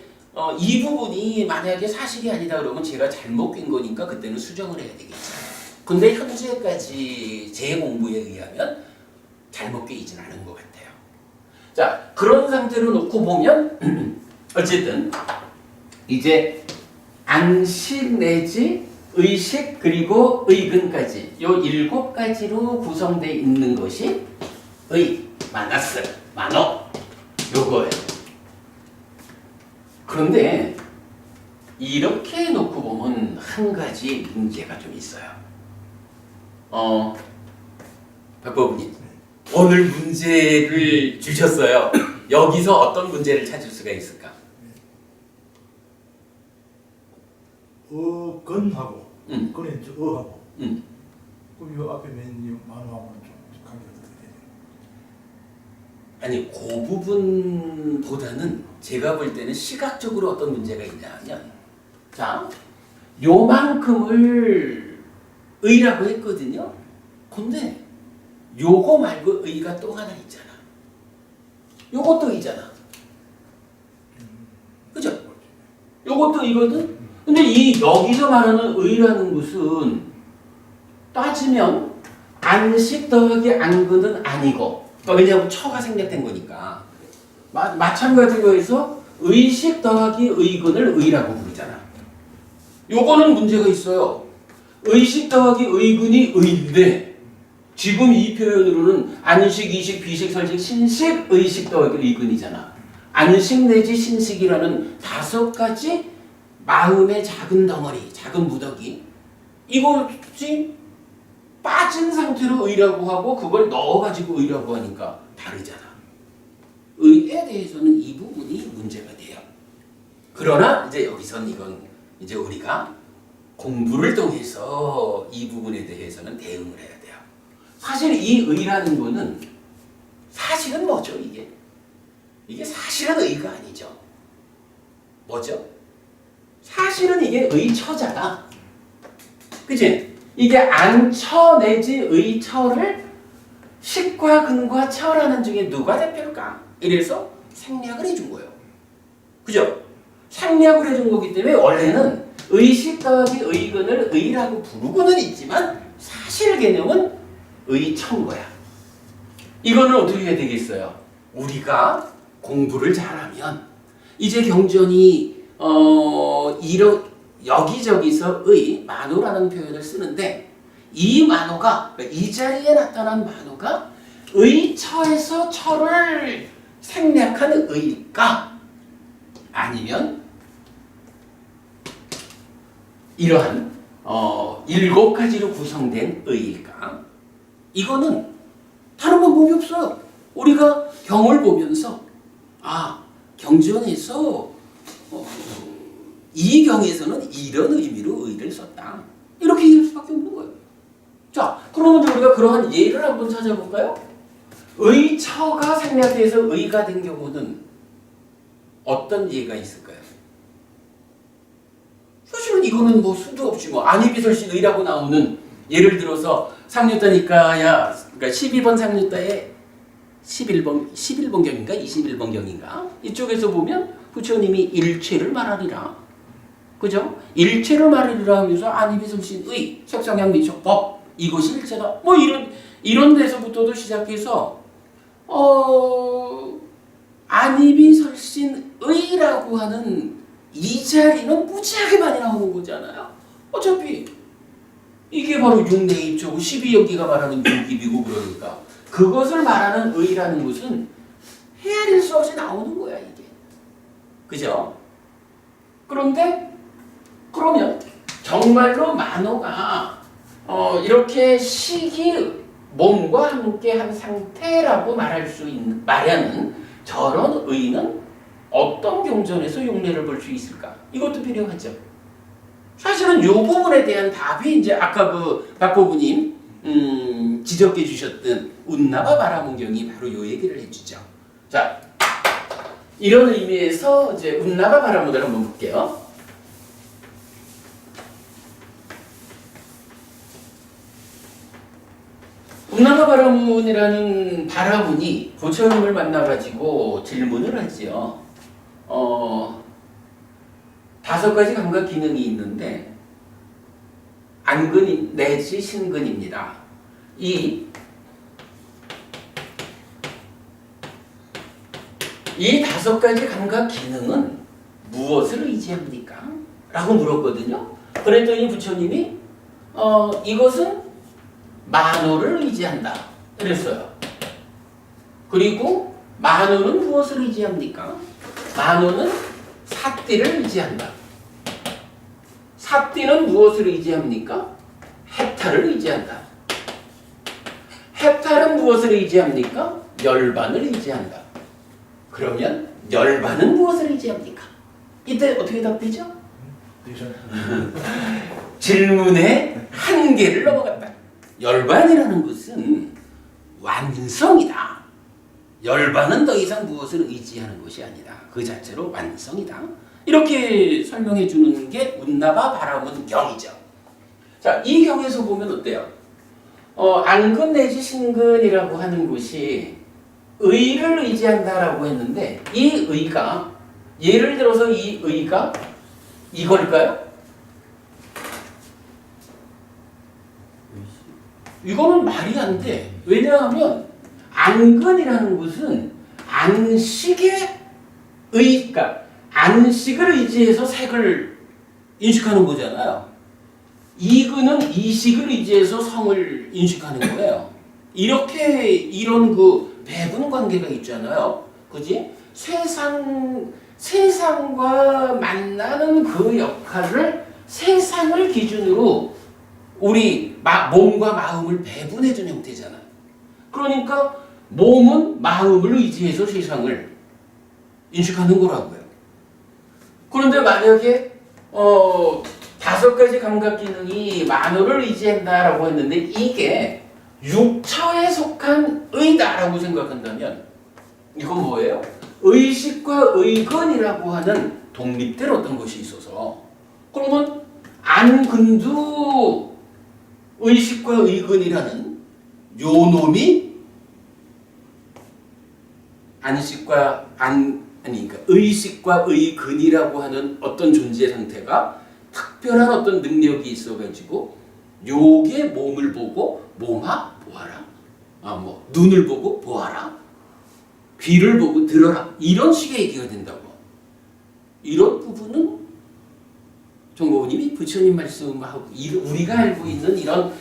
이 부분이 만약에 사실이 아니다 그러면 제가 잘못 낀 거니까 그때는 수정을 해야 되겠죠. 근데 현재까지 제 공부에 의하면 잘못 꿰이진 않은 것 같아요. 자, 그런 상태로 놓고 보면 어쨌든 이제 안식 내지 의식 그리고 의근까지 요 7가지로 구성되어 있는 것이 의, 마나스, 만호 요거예요. 그런데 이렇게 놓고 보면 한 가지 문제가 좀 있어요. 박법우님 오늘 문제를 주셨어요. 여기서 어떤 문제를 찾을 수가 있을까? 건하고 건에 이제 어하고 그럼 이 앞에 맨 만호하고는 좀 관계가 어떻게 돼요? 아니 그 부분보다는 제가 볼 때는 시각적으로 어떤 문제가 있냐 하면 자 요만큼을 의라고 했거든요. 근데 요거 말고 의가 또 하나 있잖아. 요것도 의잖아. 그죠? 요것도 의거든. 근데 이 여기서 말하는 의라는 것은 따지면 안식 더하기 안근은 아니고 왜냐하면 처가 생략된 거니까 마찬가지로 해서 의식 더하기 의근을 의라고 부르잖아. 요거는 문제가 있어요. 의식 더하기 의근이 의인데 지금 이 표현으로는 안식, 이식, 비식, 설식, 신식, 의식 더하기 의근이잖아. 안식 내지 신식이라는 5가지 마음의 작은 덩어리, 작은 무더기, 이것이 빠진 상태로 의라고 하고 그걸 넣어가지고 의라고 하니까 다르잖아. 의에 대해서는 이 부분이 문제가 돼요. 그러나 이제 여기선 이건 이제 우리가 공부를 통해서 이 부분에 대해서는 대응을 해야 돼요. 사실 이 의라는 거는 사실은 뭐죠, 이게? 이게 사실은 의가 아니죠. 뭐죠? 사실은 이게 의처잖아. 그치? 이게 안처 내지 의처를 식과 근과 처라는 중에 누가 대표일까? 이래서 생략을 해준 거예요. 그죠? 생략을 해준 거기 때문에 원래는 의식 더하기 의근을 의라고 부르고는 있지만 사실 개념은 의처인 거야. 이거는 어떻게 해야 되겠어요? 우리가 공부를 잘하면 이제 경전이 여기저기서 만호라는 표현을 쓰는데 이 만호가 이 자리에 나타난 만호가 의처에서 처를 생략한 의일까? 아니면 이러한 7가지로 구성된 의일까? 이거는 다른 방법이 없어요. 우리가 경을 보면서 경전에서 이 경에서는 이런 의미로 의를 썼다. 이렇게 얘기할 수밖에 없는 거예요. 자, 그러면 우리가 그러한 예를 한번 찾아볼까요? 의처가 생략돼서 의가 된 경우는 어떤 예가 있을까요? 사실은 이거는 뭐 수도 없이 안이비설신 의라고 나오는 예를 들어서 상류따니까야 그러니까 12번 상류따에 11번경인가 21번경인가 이쪽에서 보면 부처님이 일체를 말하리라. 그죠? 일체를 말하리라 하면서 안이비설신의 색성향 미촉법 이것이 일체다. 이런 데서부터도 시작해서 안이비설신의라고 하는 이 자리는 무지하게 많이 나오는 거잖아요. 어차피 이게 바로 육내입조고 12연기가 말하는 육입이고 그러니까 그것을 말하는 의라는 것은 헤아릴 수 없이 나오는 거야 이게. 그죠? 그러면 정말로 만호가 이렇게 식이 몸과 함께한 상태라고 말하는 저런 의는 어떤 경전에서 용례를 볼 수 있을까? 이것도 필요하죠. 사실은 이 부분에 대한 답이 이제 아까 그 박보부님 지적해 주셨던 운나바 바라문경이 바로 이 얘기를 해주죠. 자, 이런 의미에서 이제 운나바 바라문을 한번 볼게요. 운나바 바라문이라는 바라문이 부처님을 만나가지고 질문을 하지요. 5가지 감각 기능이 있는데 안근 내지 신근입니다. 이 5가지 감각 기능은 무엇을 의지합니까? 라고 물었거든요. 그랬더니 부처님이 이것은 만호를 의지한다. 그랬어요. 그리고 만호는 무엇을 의지합니까? 만호는 사띠를 의지한다. 사띠는 무엇을 의지합니까? 해탈을 의지한다. 해탈은 무엇을 의지합니까? 열반을 의지한다. 그러면 열반은 무엇을 의지합니까? 이때 어떻게 답되죠? 질문의 한계를 넘어갔다. 열반이라는 것은 완성이다. 열반은 더 이상 무엇을 의지하는 것이 아니다. 그 자체로 완성이다. 이렇게 설명해 주는 게 운나바 바라문경이죠. 자, 이 경에서 보면 어때요? 안근 내지 신근이라고 하는 것이 의를 의지한다라고 했는데 이 의가 예를 들어서 이 의가 이걸까요? 이거는 말이 안 돼. 왜냐하면 안근이라는 것은 그러니까 안식을 의지해서 색을 인식하는 거잖아요. 이근은 이식을 의지해서 성을 인식하는 거예요. 이렇게 이런 그 배분 관계가 있잖아요. 그지? 세상과 만나는 그 역할을 세상을 기준으로 우리 몸과 마음을 배분해 준 형태잖아요. 그러니까 몸은 마음을 의지해서 세상을 인식하는 거라고요. 그런데 만약에 5가지 감각 기능이 만호를 의지한다라고 했는데 이게 육처에 속한 의다라고 생각한다면 이건 뭐예요? 의식과 의근이라고 하는 독립된 어떤 것이 있어서 그러면 안근도 의식과 의근이라는 요 놈이 그러니까 의식과 의근이라고 하는 어떤 존재 상태가 특별한 어떤 능력이 있어가지고 요게 몸을 보고 몸아 보아라. 눈을 보고 보아라. 귀를 보고 들어라. 이런 식의 얘기가 된다고. 이런 부분은 정보님이 부처님 말씀하고 우리가 알고 있는 이런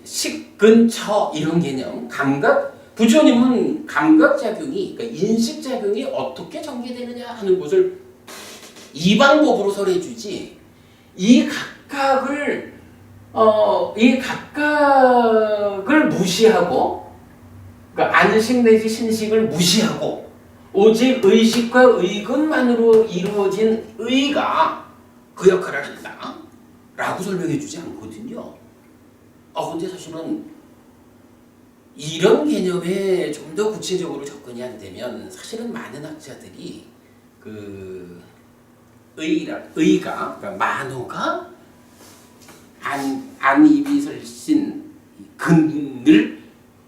식근처 이런 개념, 감각, 부처님은 감각작용이, 그러니까 인식작용이 어떻게 전개되느냐 하는 것을 이 방법으로 설해주지, 이 각각을 무시하고, 그러니까 안식 내지 신식을 무시하고, 오직 의식과 의근만으로 이루어진 의가 그 역할을 한다 라고 설명해주지 않거든요. 근데 사실은 이런 개념에 좀 더 구체적으로 접근이 안 되면 사실은 많은 학자들이 그 의가, 그러니까 만호가 안이비설신 근을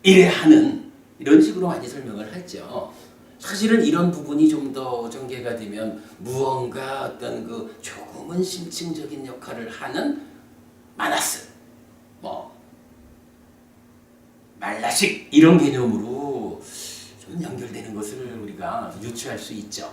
일하는 이런 식으로 많이 설명을 하죠. 사실은 이런 부분이 좀 더 전개가 되면 무언가 어떤 그 조금은 심층적인 역할을 하는 마나스, 말라식 이런 개념으로 좀 연결되는 것을 우리가 유추할 수 있죠.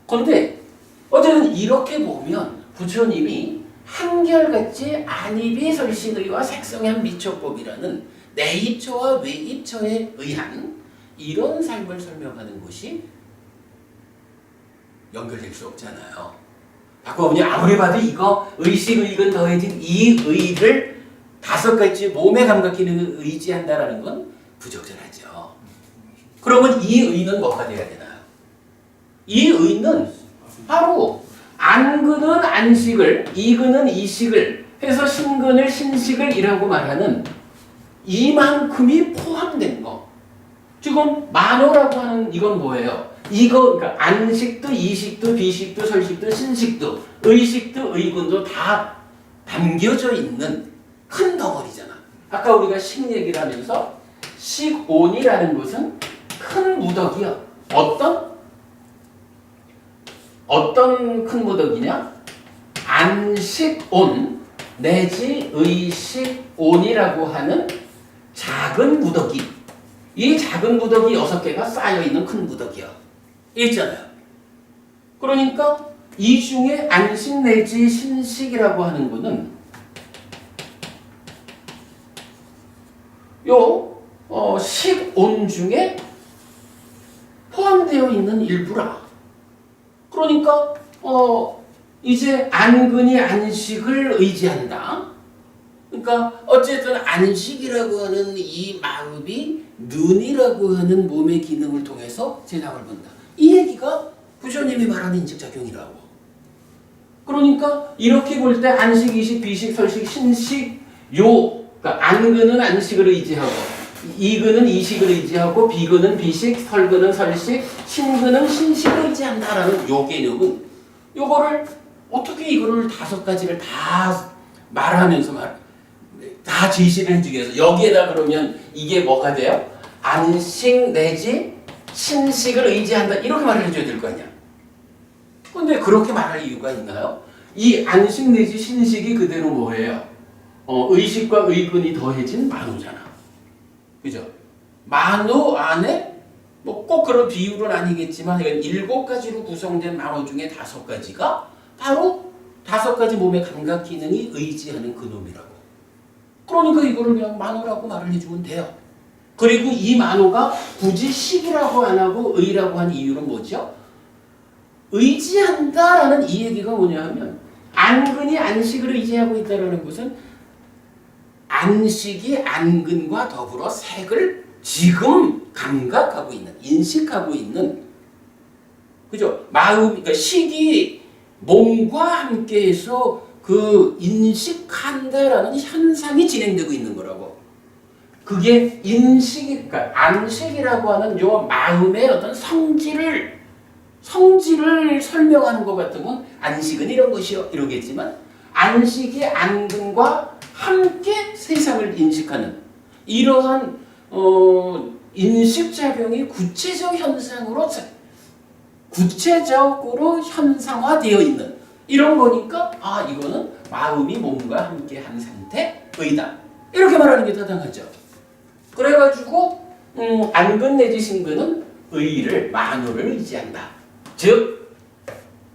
그런데 어쨌든 이렇게 보면 부처님이 한결같이 안이비설신의와 색성현 미처법이라는 내입처와 외입처에 의한 이런 삶을 설명하는 것이 연결될 수 없잖아요. 바꿔보니 아무리 봐도 이거 의식, 의근 더해진 이 의를 5가지 몸의 감각 기능을 의지한다라는 건 부적절하죠. 그러면 이 의는 뭐가 돼야 되나요? 이 의는 바로 안근은 안식을, 이근은 이식을 해서 신근을 신식을 이라고 말하는 이만큼이 포함된 거. 지금 만호라고 하는 이건 뭐예요? 그러니까 안식도 이식도 비식도 설식도 신식도 의식도 의근도 다 담겨져 있는 큰 덩어리잖아. 아까 우리가 식 얘기를 하면서 식온이라는 것은 큰 무더기야. 어떤 큰 무더기냐? 안식온 내지 의식온이라고 하는 작은 무더기. 이 작은 무더기 6개가 쌓여있는 큰 무더기야. 있잖아요. 그러니까 이 중에 안식 내지 신식이라고 하는 거는 식온 중에 포함되어 있는 일부라. 그러니까 이제 안근이 안식을 의지한다. 그러니까 어쨌든 안식이라고 하는 이 마음이 눈이라고 하는 몸의 기능을 통해서 세상을 본다. 이 얘기가 부처님이 말하는 인식작용이라고. 그러니까 이렇게 볼 때 안식, 이식, 비식, 설식, 신식, 그러니까 안근은 안식을 의지하고 이근은 이식을 의지하고 비근은 비식, 설근은 설식, 신근은 신식을 의지한다라는 요 개념은 요거를 어떻게 이거를 5가지를 다 말하면서 다 제시를 해주기 위해서 여기에다 그러면 이게 뭐가 돼요? 안식 내지 신식을 의지한다 이렇게 말을 해줘야 될 거 아니야. 근데 그렇게 말할 이유가 있나요? 이 안식 내지 신식이 그대로 뭐예요? 의식과 의근이 더해진 만호잖아. 그죠? 만호 안에 뭐 꼭 그런 비율은 아니겠지만 7가지로 구성된 만호 중에 5가지가 바로 5가지 몸의 감각 기능이 의지하는 그놈이라고. 그러니까 이거를 그냥 만호라고 말을 해주면 돼요. 그리고 이 만호가 굳이 식이라고 안 하고 의라고 한 이유는 뭐죠? 의지한다라는 이 얘기가 뭐냐 하면 안근이 안식을 의지하고 있다는 것은 안식이 안근과 더불어 색을 지금 감각하고 있는, 인식하고 있는, 그죠? 마음, 그러니까 식이 몸과 함께해서 그 인식한다라는 현상이 진행되고 있는 거라고. 그게 인식이, 그러니까 안식이라고 하는 요 마음의 어떤 성질을 설명하는 것 같으면 안식은 이런 것이요 이러겠지만 안식이 안근과 함께 세상을 인식하는 이러한 인식작용이 구체적으로 현상화되어 있는 이런 거니까 아 이거는 마음이 몸과 함께 한 상태의다 이렇게 말하는 게 타당하죠. 그래가지고 안근 내지 신근은 의를 만호를 의지한다. 즉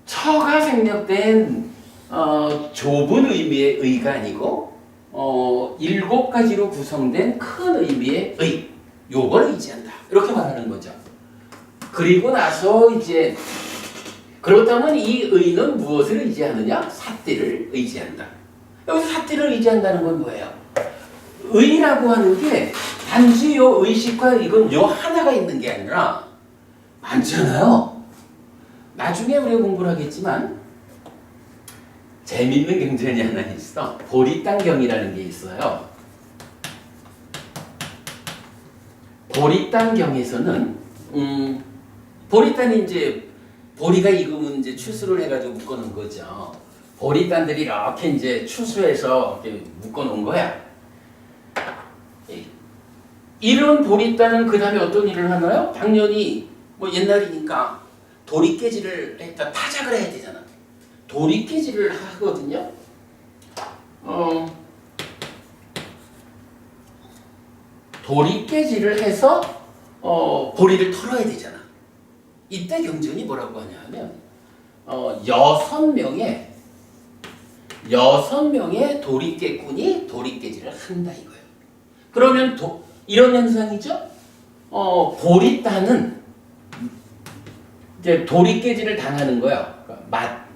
처가 생략된 좁은 의미의 의가 아니고 7가지로 구성된 큰 의미의 의 요걸 의지한다 이렇게 말하는 거죠. 그리고 나서 이제 그렇다면 이 의는 무엇을 의지하느냐? 사띠를 의지한다. 여기서 사띠를 의지한다는 건 뭐예요? 의라고 하는 게 단지 요 의식과 이건 요 하나가 있는 게 아니라 많잖아요. 나중에 우리가 공부를 하겠지만 재밌는 경전이 하나 있어. 보리단경이라는 게 있어요. 보리단경에서는 보리단이 이제 보리가 익으면 이제 추수를 해가지고 묶어놓은 거죠. 보리단들이 이렇게 이제 추수해서 이렇게 묶어놓은 거야. 이런 보리단은 그 다음에 어떤 일을 하나요? 당연히 뭐 옛날이니까 도리깨질을 일단 타작을 해야 되잖아. 도리깨질을 하거든요. 도리깨질을 해서 보리를 털어야 되잖아. 이때 경전이 뭐라고 하냐 하면 6명의 도리깨꾼이 도리깨질을 한다 이거예요. 그러면 이런 현상이죠. 보리단은 이제 도리깨질을 당하는 거야.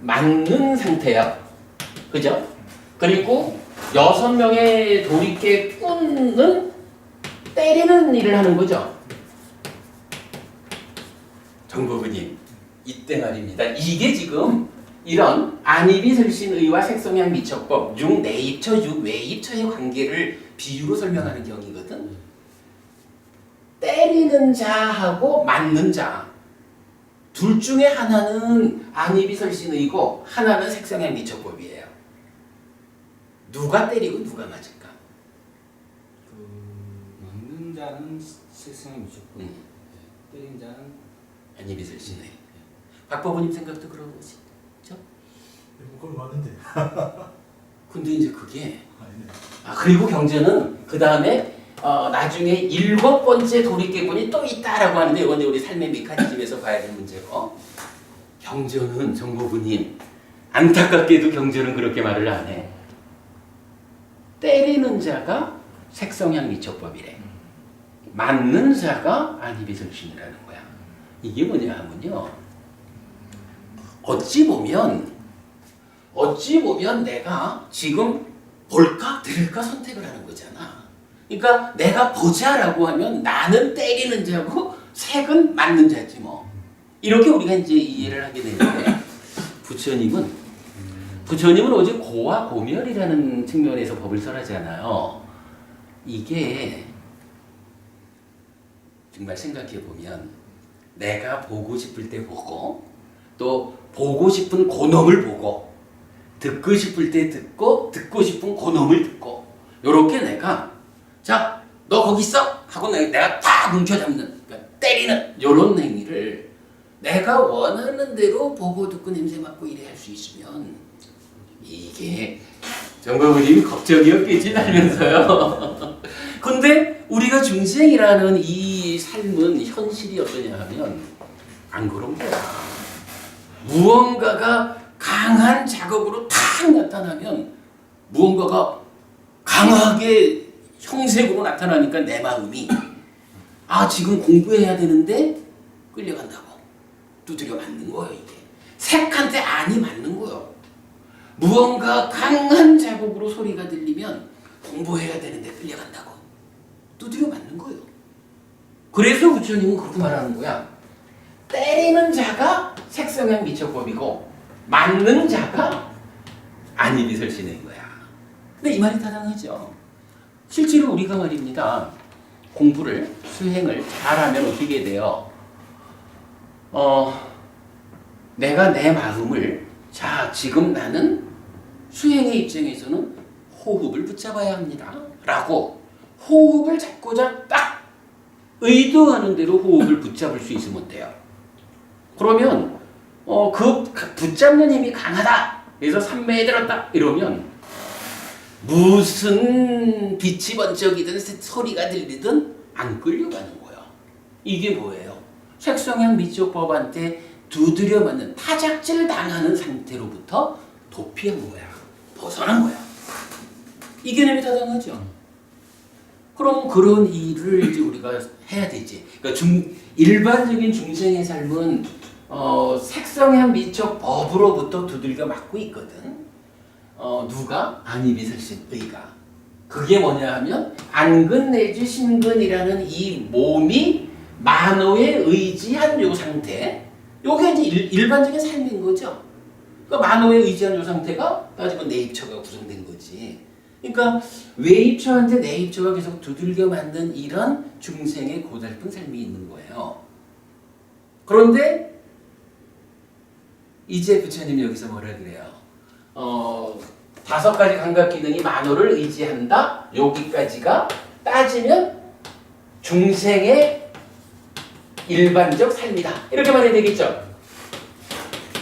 맞는 상태야. 그죠? 그리고 6명의 도리깨꾼은 때리는 일을 하는 거죠. 정보부님, 이때 말입니다. 이게 지금 이런 안입이설신의와 색성향 미척법, 육내입처, 육외입처의 관계를 비유로 설명하는 경이거든. 때리는 자하고 맞는 자 둘 중에 하나는 안입이설신의고 하나는 색성향 미척법이에요. 누가 때리고 누가 맞을까? 먹는 자는 색성이 미쳤고 때린 자는 안입이설신의. 박법우님 생각도 그러시죠? 그건 맞는데. 근데 이제 그게 아니네. 그리고 경전은 그 다음에 나중에 7번째 도리깨군이 또 있다라고 하는데 이건 우리 삶의 메커니즘에서 봐야 될 문제고 경전은 정보부님 안타깝게도 경전은 그렇게 말을 안 해. 때리는 자가 색성향 미척법이래. 맞는 자가 안입이설신이라는 거야. 이게 뭐냐 하면요. 어찌 보면 내가 지금 볼까 들을까 선택을 하는 거잖아. 그러니까 내가 보자라고 하면 나는 때리는 자고 색은 맞는 자지 뭐. 이렇게 우리가 이제 이해를 하게 되는데 부처님은 오직 고와 고멸이라는 측면에서 법을 설하잖아요. 이게 정말 생각해 보면 내가 보고 싶을 때 보고 또 보고 싶은 고놈을 보고 듣고 싶을 때 듣고 듣고 싶은 고놈을 듣고 요렇게 내가 자 너 거기 있어? 하고 내가 다 뭉쳐잡는 그러니까 때리는 요런 행위를 내가 원하는 대로 보고 듣고 냄새 맡고 이래 할 수 있으면 이게 정보부님이 걱정이었겠지 알면서요. 근데 우리가 중생이라는 이 삶은 현실이 어떠냐 하면 안 그런 거야. 무언가가 강한 작업으로 탁 나타나면 무언가가 강하게 형색으로 나타나니까 내 마음이 지금 공부해야 되는데 끌려간다고 두드려 맞는 거예요. 이게 색한테 안이 맞는 거예요. 무언가 강한 자국으로 소리가 들리면 공부해야 되는데 끌려간다고 두드려 맞는 거예요. 그래서 부처님은 그렇게 말하는 거야. 때리는 자가 색성향 미처법이고 맞는 자가 안이비설신인 거야. 근데 이 말이 타당하죠. 실제로 우리가 말입니다. 공부를 수행을 잘하면 어떻게 돼요? 내가 내 마음을 지금 나는 수행의 입장에서는 호흡을 붙잡아야 합니다. 라고 호흡을 잡고자 딱 의도하는 대로 호흡을 붙잡을 수 있으면 돼요. 그러면 그 붙잡는 힘이 강하다. 그래서 삼매에 들었다. 이러면 무슨 빛이 번쩍이든 소리가 들리든 안 끌려가는 거야. 이게 뭐예요? 색성향 미처법한테 두드려 맞는 타작질 당하는 상태로부터 도피한 거야. 벗어난 거야. 이 개념이 타당하죠. 그럼 그런 일을 이제 우리가 해야 되지. 그러니까 일반적인 중생의 삶은 색성향 미처법으로부터 두들겨 맞고 있거든. 누가? 안이비설신 의가. 그게 뭐냐 하면 안근 내지 신근이라는 이 몸이 만호에 의지한 요 상태. 요게 이제 일반적인 삶인 거죠. 그 만호에 의지한 요 상태가 따지면 내입처가 구성된 거지. 그러니까 외입처한테 내입처가 계속 두들겨 맞는 이런 중생의 고달픈 삶이 있는 거예요. 그런데 이제 부처님 여기서 뭐라 그래요? 5가지 감각 기능이 만호를 의지한다. 여기까지가 따지면 중생의 일반적 삶이다. 이렇게 말해야 되겠죠?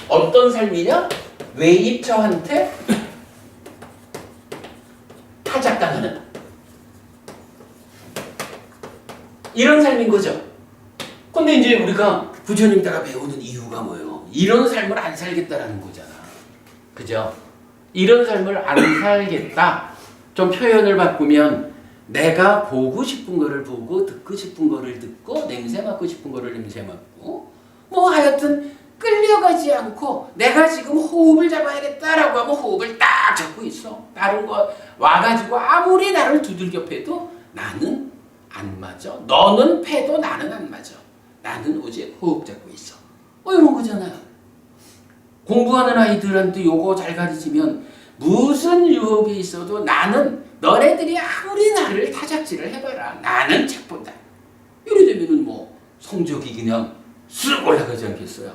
어떤 삶이냐? 외입처한테 타작당하는 이런 삶인 거죠. 근데 이제 우리가 부처님 따라 배우는 이유가 뭐예요? 이런 삶을 안 살겠다라는 거잖아. 그죠? 이런 삶을 안 살겠다. 좀 표현을 바꾸면 내가 보고 싶은 거를 보고 듣고 싶은 거를 듣고 냄새 맡고 싶은 거를 냄새 맡고 뭐 하여튼 끌려가지 않고 내가 지금 호흡을 잡아야겠다라고 하면 호흡을 딱 잡고 있어. 다른 거 와가지고 아무리 나를 두들겨 패도 나는 안 맞아. 너는 패도 나는 안 맞아. 나는 오직 호흡 잡고 있어. 이런 거잖아요. 공부하는 아이들한테 요거 잘 가르치면 무슨 유혹이 있어도 나는 너네들이 아무리 나를 타작질을 해봐라. 나는 책 본다. 이래 되면은 뭐 성적이 그냥 쓱 올라가지 않겠어요?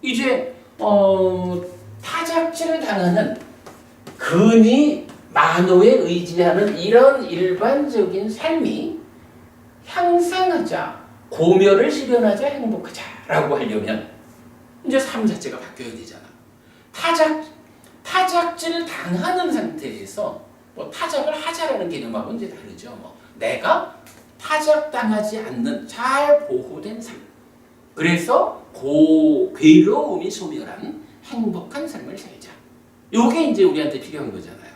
이제 타작질을 당하는 근이 만호에 의지하는 이런 일반적인 삶이 향상하자, 고멸을 실현하자, 행복하자라고 하려면 이제 삶 자체가 바뀌어야 되잖아. 타작질 당하는 상태에서 뭐 타작을 하자라는 개념하고는 이제 다르죠. 내가 타작당하지 않는 잘 보호된 삶. 그래서 괴로움이 소멸한 행복한 삶을 살자. 요게 이제 우리한테 필요한 거잖아요.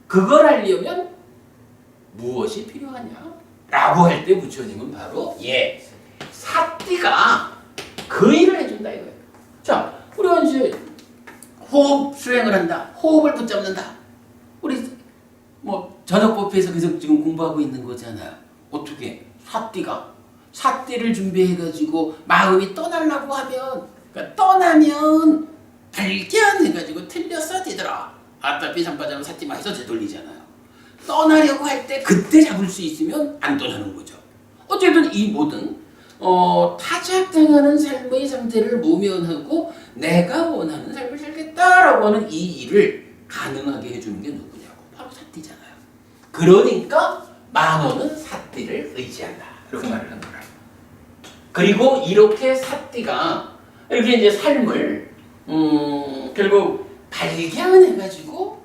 그걸 하려면 무엇이 필요하냐? 라고 할 때 부처님은 바로 사띠가 그 일을 해준다 이거예요. 자, 우리가 이제 호흡 수행을 한다. 호흡을 붙잡는다. 우리 뭐 저녁법에서 계속 지금 공부하고 있는 거잖아요. 어떻게? 사띠를 준비해가지고 마음이 떠나려고 하면, 그러니까 떠나면 발견해가지고 틀렸어 되더라. 아따 삐삼빠자면 사띠마 해서 되돌리잖아요. 떠나려고 할 때 그때 잡을 수 있으면 안 떠나는 거죠. 어쨌든 이 모든 타작당하는 삶의 상태를 모면하고 내가 원하는 삶을 살겠다라고 하는 이 일을 가능하게 해주는 게 누구냐고. 바로 사띠잖아요. 그러니까 만호는 사띠를 의지한다. 이렇게 말을 한 거라. 그리고 이렇게 사띠가 이렇게 이제 삶을 결국 발견해가지고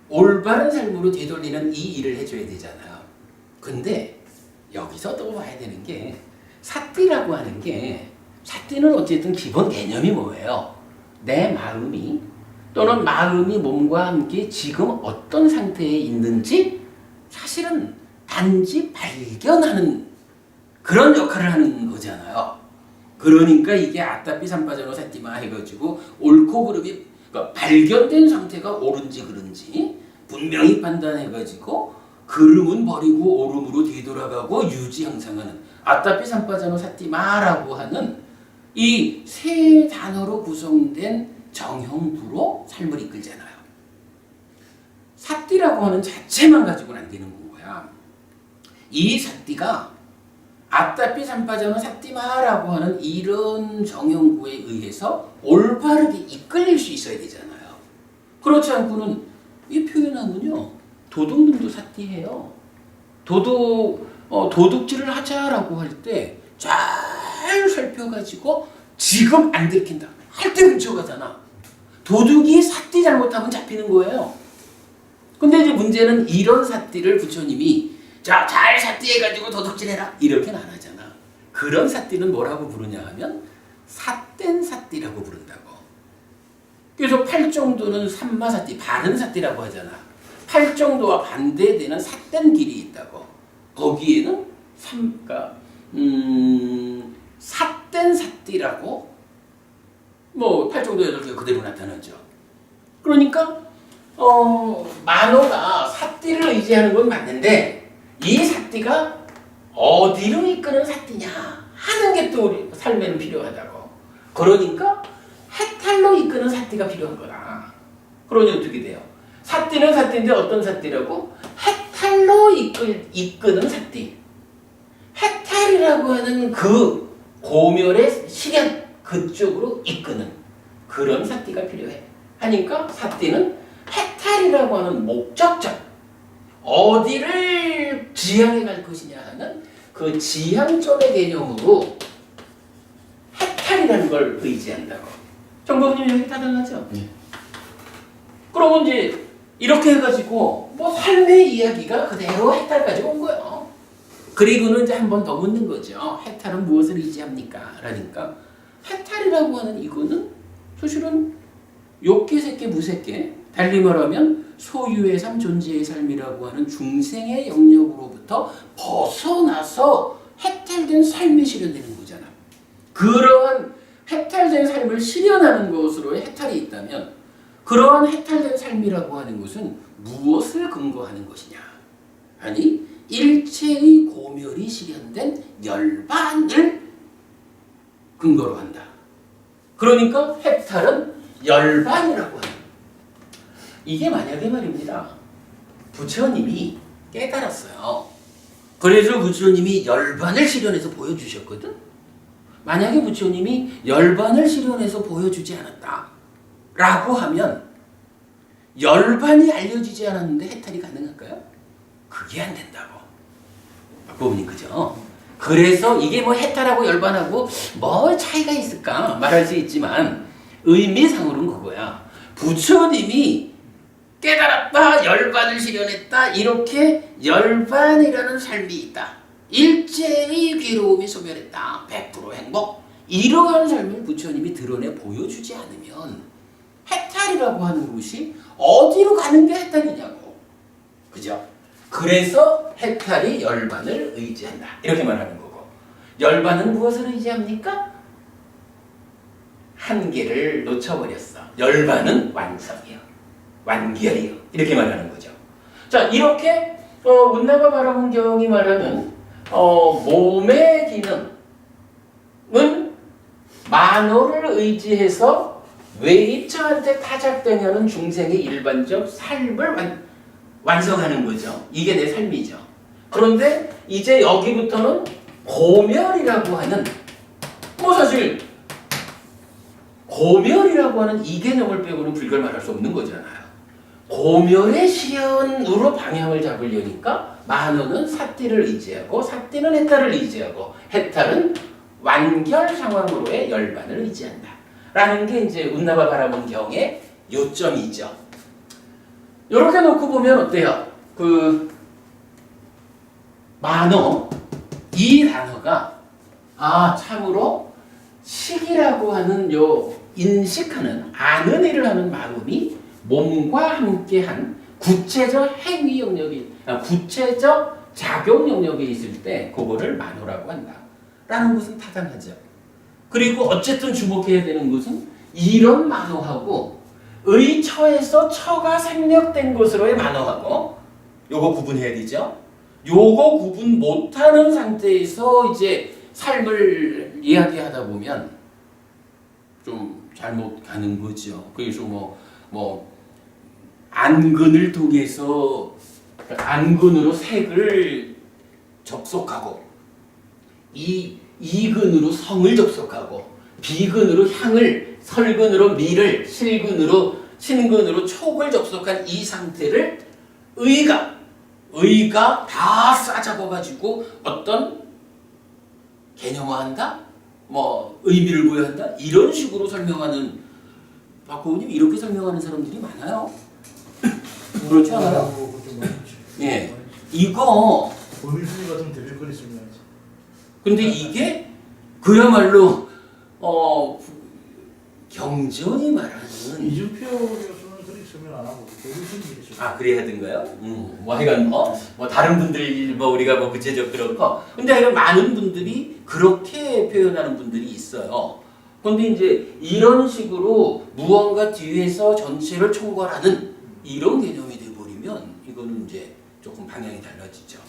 올바른 삶으로 되돌리는 이 일을 해줘야 되잖아요. 근데 여기서 또 봐야 되는 게 삿띠라고 하는 게 삿띠는 어쨌든 기본 개념이 뭐예요? 내 마음이 또는 마음이 몸과 함께 지금 어떤 상태에 있는지 사실은 단지 발견하는 그런 역할을 하는 거잖아요. 그러니까 이게 아따삐 삼빠전어 삿띠마 해가지고 옳고 그름이 그러니까 발견된 상태가 옳은지 그른지 분명히 판단해가지고 그름은 버리고 옳음으로 되돌아가고 유지 향상하는 아따삐 삼빠전어 삿띠마라고 하는 이 세 단어로 구성된 정형부로 삶을 이끌잖아요. 삿띠라고 하는 자체만 가지고는 안 되는 거야. 이 삿띠가 아따삐 삼빠전어 삿띠마라고 하는 이런 정형부에 의해서 올바르게 이끌릴 수 있어야 되잖아요. 그렇지 않고는 이 표현하면요 도둑놈도 삿띠해요. 도둑질을 하자라고 할 때 잘 살펴가지고 지금 안 들킨다 할 때 훔쳐가잖아. 도둑이 삿띠 잘못하면 잡히는 거예요. 근데 이제 문제는 이런 삿띠를 부처님이 자, 잘 삿띠해가지고 도둑질해라 이렇게는 안 하잖아. 그런 삿띠는 뭐라고 부르냐 하면 삿된 삿띠라고 부른다고. 그래서 팔정도는 삼마삿띠, 바른 삿띠라고 하잖아. 팔정도와 반대되는 삿된 길이 있다고. 거기에는 삿된 삿띠라고 뭐 팔정도 8개가 그대로 나타나죠. 그러니까 만호가 삿띠를 의지하는 건 맞는데 이 삿띠가 어디로 이끄는 삿띠냐 하는 게 또 우리 삶에는 필요하다고. 그러니까 해탈로 이끄는 삿띠가 필요한 거다. 그러니 어떻게 돼요? 삿띠는 삿띠인데 어떤 삿띠라고? 해탈로 이끄는 삿띠. 해탈이라고 하는 그 고멸의 실현 그쪽으로 이끄는 그런 삿띠가 필요해. 하니까 삿띠는 해탈이라고 하는 목적적 어디를 지향해 갈 것이냐 하는 그 지향점의 개념으로 해탈이라는 걸 의지한다고. 정법님 여기 따라가죠? 네. 그러면 이제 이렇게 해가지고 뭐 삶의 이야기가 그대로 해탈까지 온 거예요. 그리고는 이제 한 번 더 묻는 거죠. 해탈은 무엇을 의지합니까? 라니까 해탈이라고 하는 이거는 사실은 욕계, 색계, 무색계 달리 말하면 소유의 삶, 존재의 삶이라고 하는 중생의 영역으로부터 벗어나서 해탈된 삶이 실현되는 거잖아. 그러한 해탈된 삶을 실현하는 것으로 해탈이 있다면 그러한 해탈된 삶이라고 하는 것은 무엇을 근거하는 것이냐? 아니 일체의 고멸이 실현된 열반을 근거로 한다. 그러니까 해탈은 열반이라고 한다. 이게 만약에 말입니다. 부처님이 깨달았어요. 그래서 부처님이 열반을 실현해서 보여주셨거든. 만약에 부처님이 열반을 실현해서 보여주지 않았다 라고 하면 열반이 알려지지 않았는데 해탈이 가능할까요? 그게 안 된다고. 부모님 그죠? 그래서 이게 뭐 해탈하고 열반하고 뭐 차이가 있을까 말할 수 있지만 의미상으로는 그거야. 부처님이 깨달았다, 열반을 실현했다, 이렇게 열반이라는 삶이 있다. 일체의 괴로움이 소멸했다. 100% 행복. 이러한 삶을 부처님이 드러내 보여주지 않으면 해탈이라고 하는 것이 어디로 가는 게 해탈이냐고. 그죠? 그래서 해탈이 열반을 의지한다. 이렇게 말하는 거고. 열반은 무엇을 의지합니까? 한계를 놓쳐버렸어. 열반은 완성이요. 완결이요. 이렇게 말하는 거죠. 자, 이렇게 운나바 바라문경이 말하는 몸의 기능은 만호를 의지해서 외입처한테 타작되냐는 중생의 일반적 삶을 완성하는 거죠. 이게 내 삶이죠. 그런데 이제 여기부터는 고멸이라고 하는 뭐 사실 고멸이라고 하는 이 개념을 빼고는 불교를 말할 수 없는 거잖아요. 고멸의 실현으로 방향을 잡으려니까 만호는 삿띠를 의지하고 삿띠는 해탈을 의지하고 해탈은 완결 상황으로의 열반을 의지한다. 라는 게 이제 운나바 바라본 경의 요점이죠. 이렇게 놓고 보면 어때요? 만어 이 단어가 참으로 식이라고 하는 요 인식하는 아는 일을 하는 마음이 몸과 함께한 구체적 행위 영역이 구체적 작용 영역에 있을 때 그거를 만어라고 한다. 라는 것은 타당하죠. 그리고 어쨌든 주목해야 되는 것은 이런 만어하고 의처에서 처가 생략된 것으로의 만어하고 요거 구분해야 되죠. 요거 구분 못하는 상태에서 이제 삶을 이야기하다 보면 좀 잘못 가는 거죠. 그래서 안근을 통해서 안근으로 색을 접속하고 이근으로 성을 접속하고 비근으로 향을 설근으로 미를 실근으로 신근으로 촉을 접속한 이 상태를 의가 다 싸잡아가지고 어떤 개념화한다? 의미를 부여한다? 이런 식으로 설명하는 박고우님 이렇게 설명하는 사람들이 많아요. 그렇지 않아요? 예, 이거 범일순위 같은 대변거리 설명하지. 근데 이게 그야말로 경전이 말하는 이준표 교수는 그렇게 설명 안 하고 범일순위 설명. 그래야 하던가요? 하여간 다른 분들 우리가 구체적 그렇고 근데 하여간 많은 분들이 그렇게 표현하는 분들이 있어요. 근데 이제 이런 식으로 무언가 뒤에서 전체를 총괄하는 이런 개념이 돼버리면 이거는 이제 조금 방향이 달라지죠.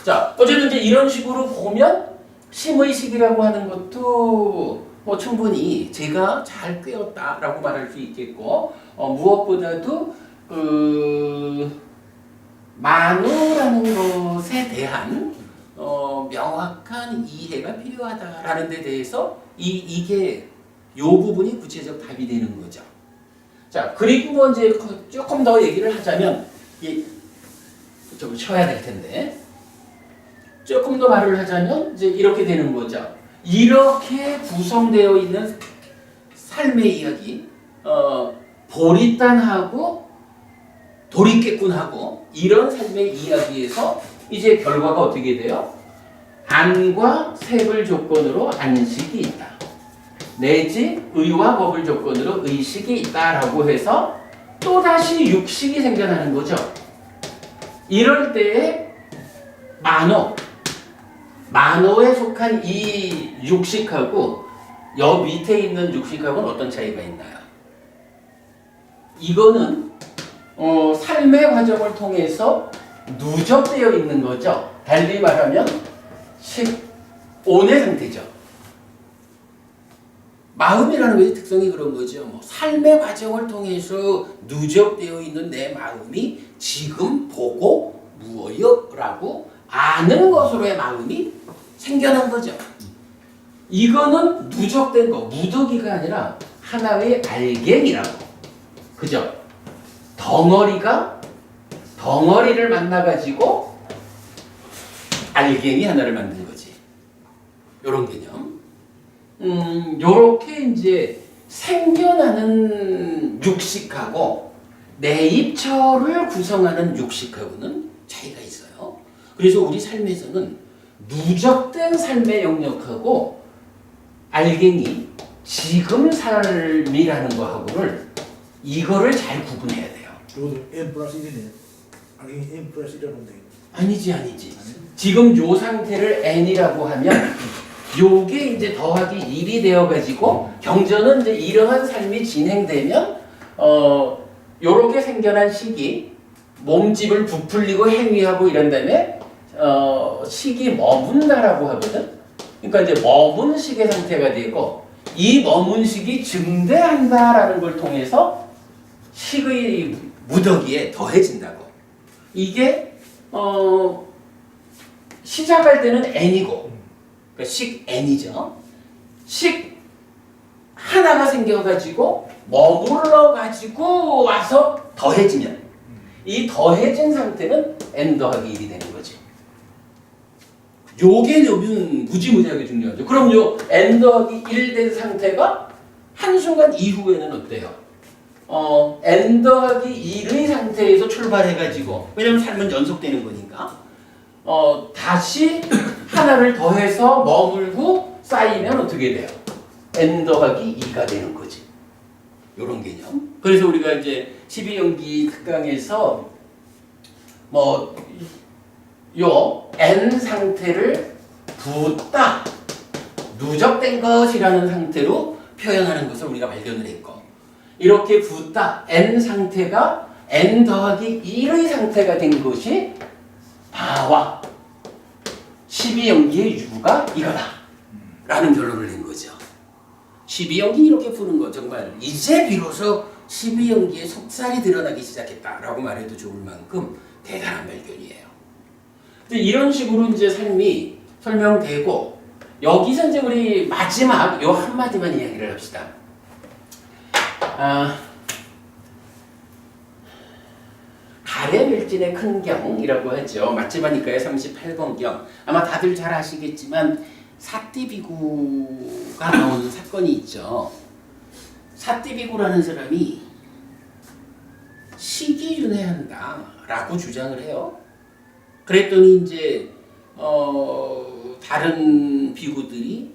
자, 어쨌든 이제 이런 식으로 보면 심의식이라고 하는 것도 충분히 제가 잘 꿰었다라고 말할 수 있겠고 무엇보다도 만어라는 것에 대한 명확한 이해가 필요하다라는 데 대해서 이게 요 부분이 구체적 답이 되는 거죠. 자, 그리고 이제 조금 더 얘기를 하자면 좀 쉬어야 될 텐데 조금 더 말을 하자면 이제 이렇게 되는 거죠. 이렇게 구성되어 있는 삶의 이야기, 보리단하고 도리깨꾼하고 이런 삶의 이야기에서 이제 결과가 어떻게 돼요? 안과 색을 조건으로 안식이 있다. 내지 의와 법을 조건으로 의식이 있다라고 해서 또다시 육식이 생겨나는 거죠. 이럴 때에 만어에 속한 이 육식하고 여 밑에 있는 육식하고는 어떤 차이가 있나요? 이거는 삶의 과정을 통해서 누적되어 있는 거죠. 달리 말하면 온의 상태죠. 마음이라는 것의 특성이 그런 거죠. 삶의 과정을 통해서 누적되어 있는 내 마음이 지금 보고 무엇이요? 라고 아는 것으로의 마음이 생겨난 거죠. 이거는 누적된 거, 무더기가 아니라 하나의 알갱이라고. 그죠? 덩어리를 만나가지고 알갱이 하나를 만든 거지. 요런 개념. 요렇게 이제 생겨나는 육식하고 내입처를 구성하는 육식하고는 차이가 있어요. 그래서 우리 삶에서는 누적된 삶의 영역하고 알갱이, 지금 삶이라는 거하고를 이거를 잘 구분해야 돼요. 이것도 n+1이네. 알갱이 n+1이라고 돼. 아니지. 지금 요 상태를 n이라고 하면 요게 이제 더하기 1이 되어가지고 경전은 이제 이러한 삶이 진행되면 요렇게 생겨난 식이 몸집을 부풀리고 행위하고 이런 다음에 식이 머문다라고 하거든. 그러니까 이제 머문 식의 상태가 되고 이 머문 식이 증대한다라는 걸 통해서 식의 무더기에 더해진다고. 이게 시작할 때는 n이고 그러니까 식 n이죠. 식 하나가 생겨가지고 머물러가지고 와서 더해지면 이 더해진 상태는 n 더하기 1이 되는 거지. 요 개념은 무지무지하게 중요하죠. 그럼 요 n 더하기 1 된 상태가 한순간 이후에는 어때요? n 더하기 1의 상태에서 출발해가지고 왜냐면 삶은 연속되는 거니까 다시 하나를 더해서 머물고 쌓이면 어떻게 돼요? n 더하기 2가 되는 거지. 요런 개념. 그래서 우리가 이제 12연기 특강에서 요 n 상태를 붓다, 누적된 것이라는 상태로 표현하는 것을 우리가 발견을 했고, 이렇게 붓다 n 상태가 n 더하기 1의 상태가 된 것이 바와 12연기의 유가 이거다 라는 결론을 낸 거죠. 12연기 이렇게 푸는 거 정말 이제 비로소 12연기의 속살이 드러나기 시작했다라고 말해도 좋을 만큼 대단한 발견이에요. 이런 식으로 이제 삶이 설명되고, 여기서 이제 우리 마지막 요 한마디만 이야기를 합시다. 가래밀진의 큰 경이라고 하죠. 마지막이니까요. 38번 경. 아마 다들 잘 아시겠지만 사띠비구가 나오는 사건이 있죠. 사띠비구라는 사람이 시기윤회한다라고 주장을 해요. 그랬더니 이제 다른 비구들이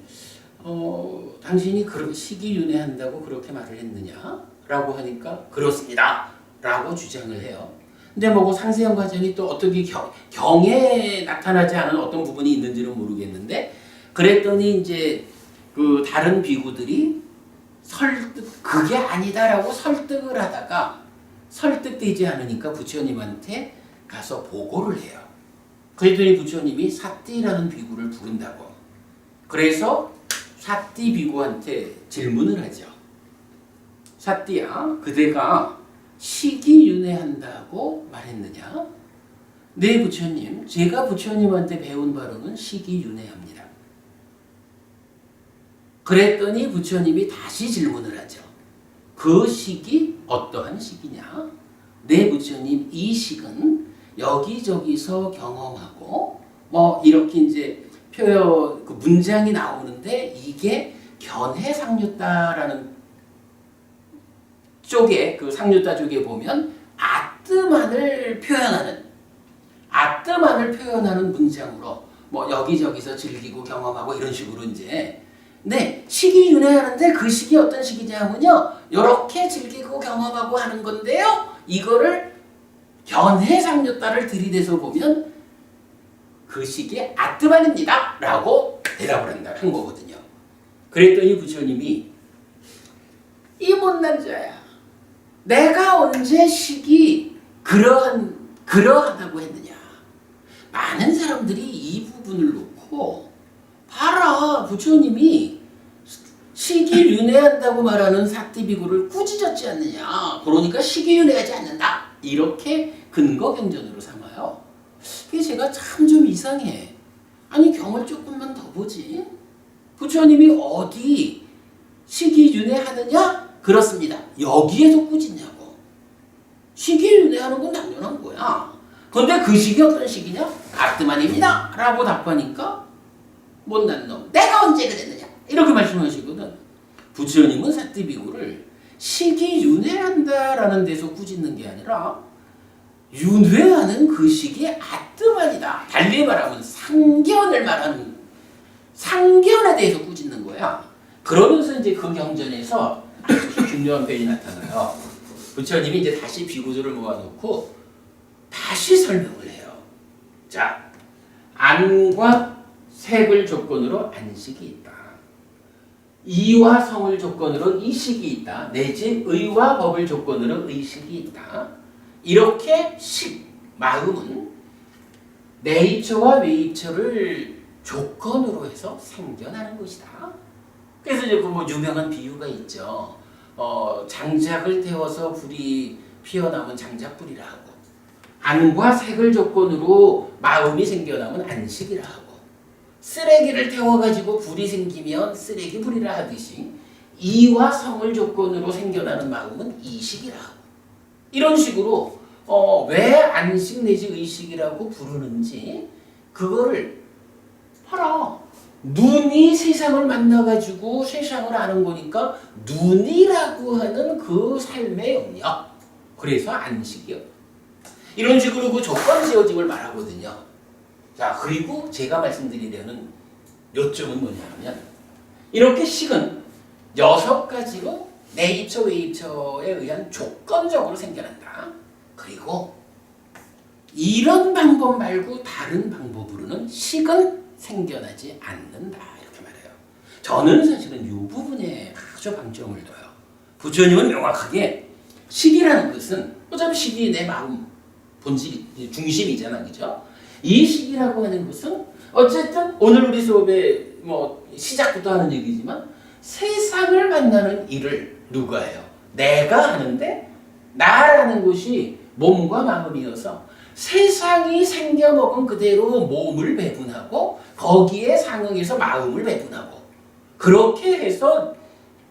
당신이 그런 시기윤회한다고 그렇게 말을 했느냐라고 하니까 그렇습니다 라고 주장을 해요. 근데 뭐 상세한 과정이 또 어떻게 경에 나타나지 않은 어떤 부분이 있는지는 모르겠는데, 그랬더니 이제 그 다른 비구들이 그게 아니다라고 설득을 하다가 설득되지 않으니까 부처님한테 가서 보고를 해요. 그랬더니 부처님이 사띠라는 비구를 부른다고. 그래서 사띠 비구한테 질문을 하죠. 사띠야, 그대가 시기윤회한다고 말했느냐? 네 부처님, 제가 부처님한테 배운 바로는 시기윤회합니다. 그랬더니 부처님이 다시 질문을 하죠. 그 식이 어떠한 식이냐? 네 부처님, 이 식은 여기저기서 경험하고 이렇게 이제 표현 그 문장이 나오는데, 이게 견해상류따라는 쪽에, 그 상류따 쪽에 보면 아뜨만을 표현하는 문장으로 여기저기서 즐기고 경험하고 이런 식으로 이제, 네, 식이 윤회하는데 그 식이 어떤 식이냐면요, 이렇게 즐기고 경험하고 하는 건데요, 이거를 견해상류따를 들이대서 보면 그 식이 아뜨만입니다 라고 대답을 한 거거든요. 그랬더니 부처님이 이 못난 자야, 내가 언제 식이 그러하다고 했느냐. 많은 사람들이 이 부분을 놓고 봐라, 부처님이 식이 윤회한다고 말하는 사띠비구를 꾸짖었지 않느냐, 그러니까 식이 윤회하지 않는다, 이렇게 근거 경전으로 삼아요. 그게 제가 참 좀 이상해. 아니 경을 조금만 더 보지. 부처님이 어디 식이 윤회하느냐? 그렇습니다. 여기에서 꾸짖냐고. 식이 윤회하는 건 당연한 거야. 그런데 그 식이 어떤 식이냐? 아뜨만입니다 라고 답하니까 못난 놈, 내가 언제 그랬느냐, 이렇게 말씀하시거든. 부처님은 사띠비구를 식이 윤회한다라는 데서 꾸짖는 게 아니라 윤회하는 그 식이 아뜨만이다, 달리 말하면 상견을 말하는 상견에 대해서 꾸짖는 거야. 그러면서 이제 그 경전에서 아주 중요한 표현이 나타나요. 부처님이 이제 다시 비구들을 모아놓고 다시 설명을 해요. 자, 안과 색을 조건으로 안식이 있다. 이와 성을 조건으로 이식이 있다. 내지 의와 법을 조건으로 의식이 있다. 이렇게 마음은 내입처와 외입처를 조건으로 해서 생겨나는 것이다. 그래서 이제 그 유명한 비유가 있죠. 장작을 태워서 불이 피어나면 장작불이라 하고, 안과 색을 조건으로 마음이 생겨나면 안식이라 하고, 쓰레기를 태워가지고 불이 생기면 쓰레기불이라 하듯이 이와 성을 조건으로 생겨나는 마음은 이식이라 하고, 이런 식으로 왜 안식 내지 의식이라고 부르는지 그거를 봐라. 눈이 세상을 만나가지고 세상을 아는 거니까 눈이라고 하는 그 삶의 영역, 그래서 안식이요. 이런 식으로 그 조건 지어짐을 말하거든요. 자, 그리고 제가 말씀드리려는 요점은 뭐냐면 이렇게 식은 6가지로 네이처, 웨이처에 의한 조건적으로 생겨난다. 그리고 이런 방법 말고 다른 방법으로는 식은 생겨나지 않는다. 이렇게 말해요. 저는 사실은 이 부분에 아주 방점을 둬요. 부처님은 명확하게 식이라는 것은 어차피 식이 내 마음 본질 중심이잖아, 그죠? 이 식이라고 하는 것은 어쨌든 오늘 우리 수업의 뭐 시작부터 하는 얘기지만 세상을 만나는 일을 누가 해요? 내가 하는데 나라는 것이 몸과 마음이어서 세상이 생겨먹은 그대로 몸을 배분하고 거기에 상응해서 마음을 배분하고 그렇게 해서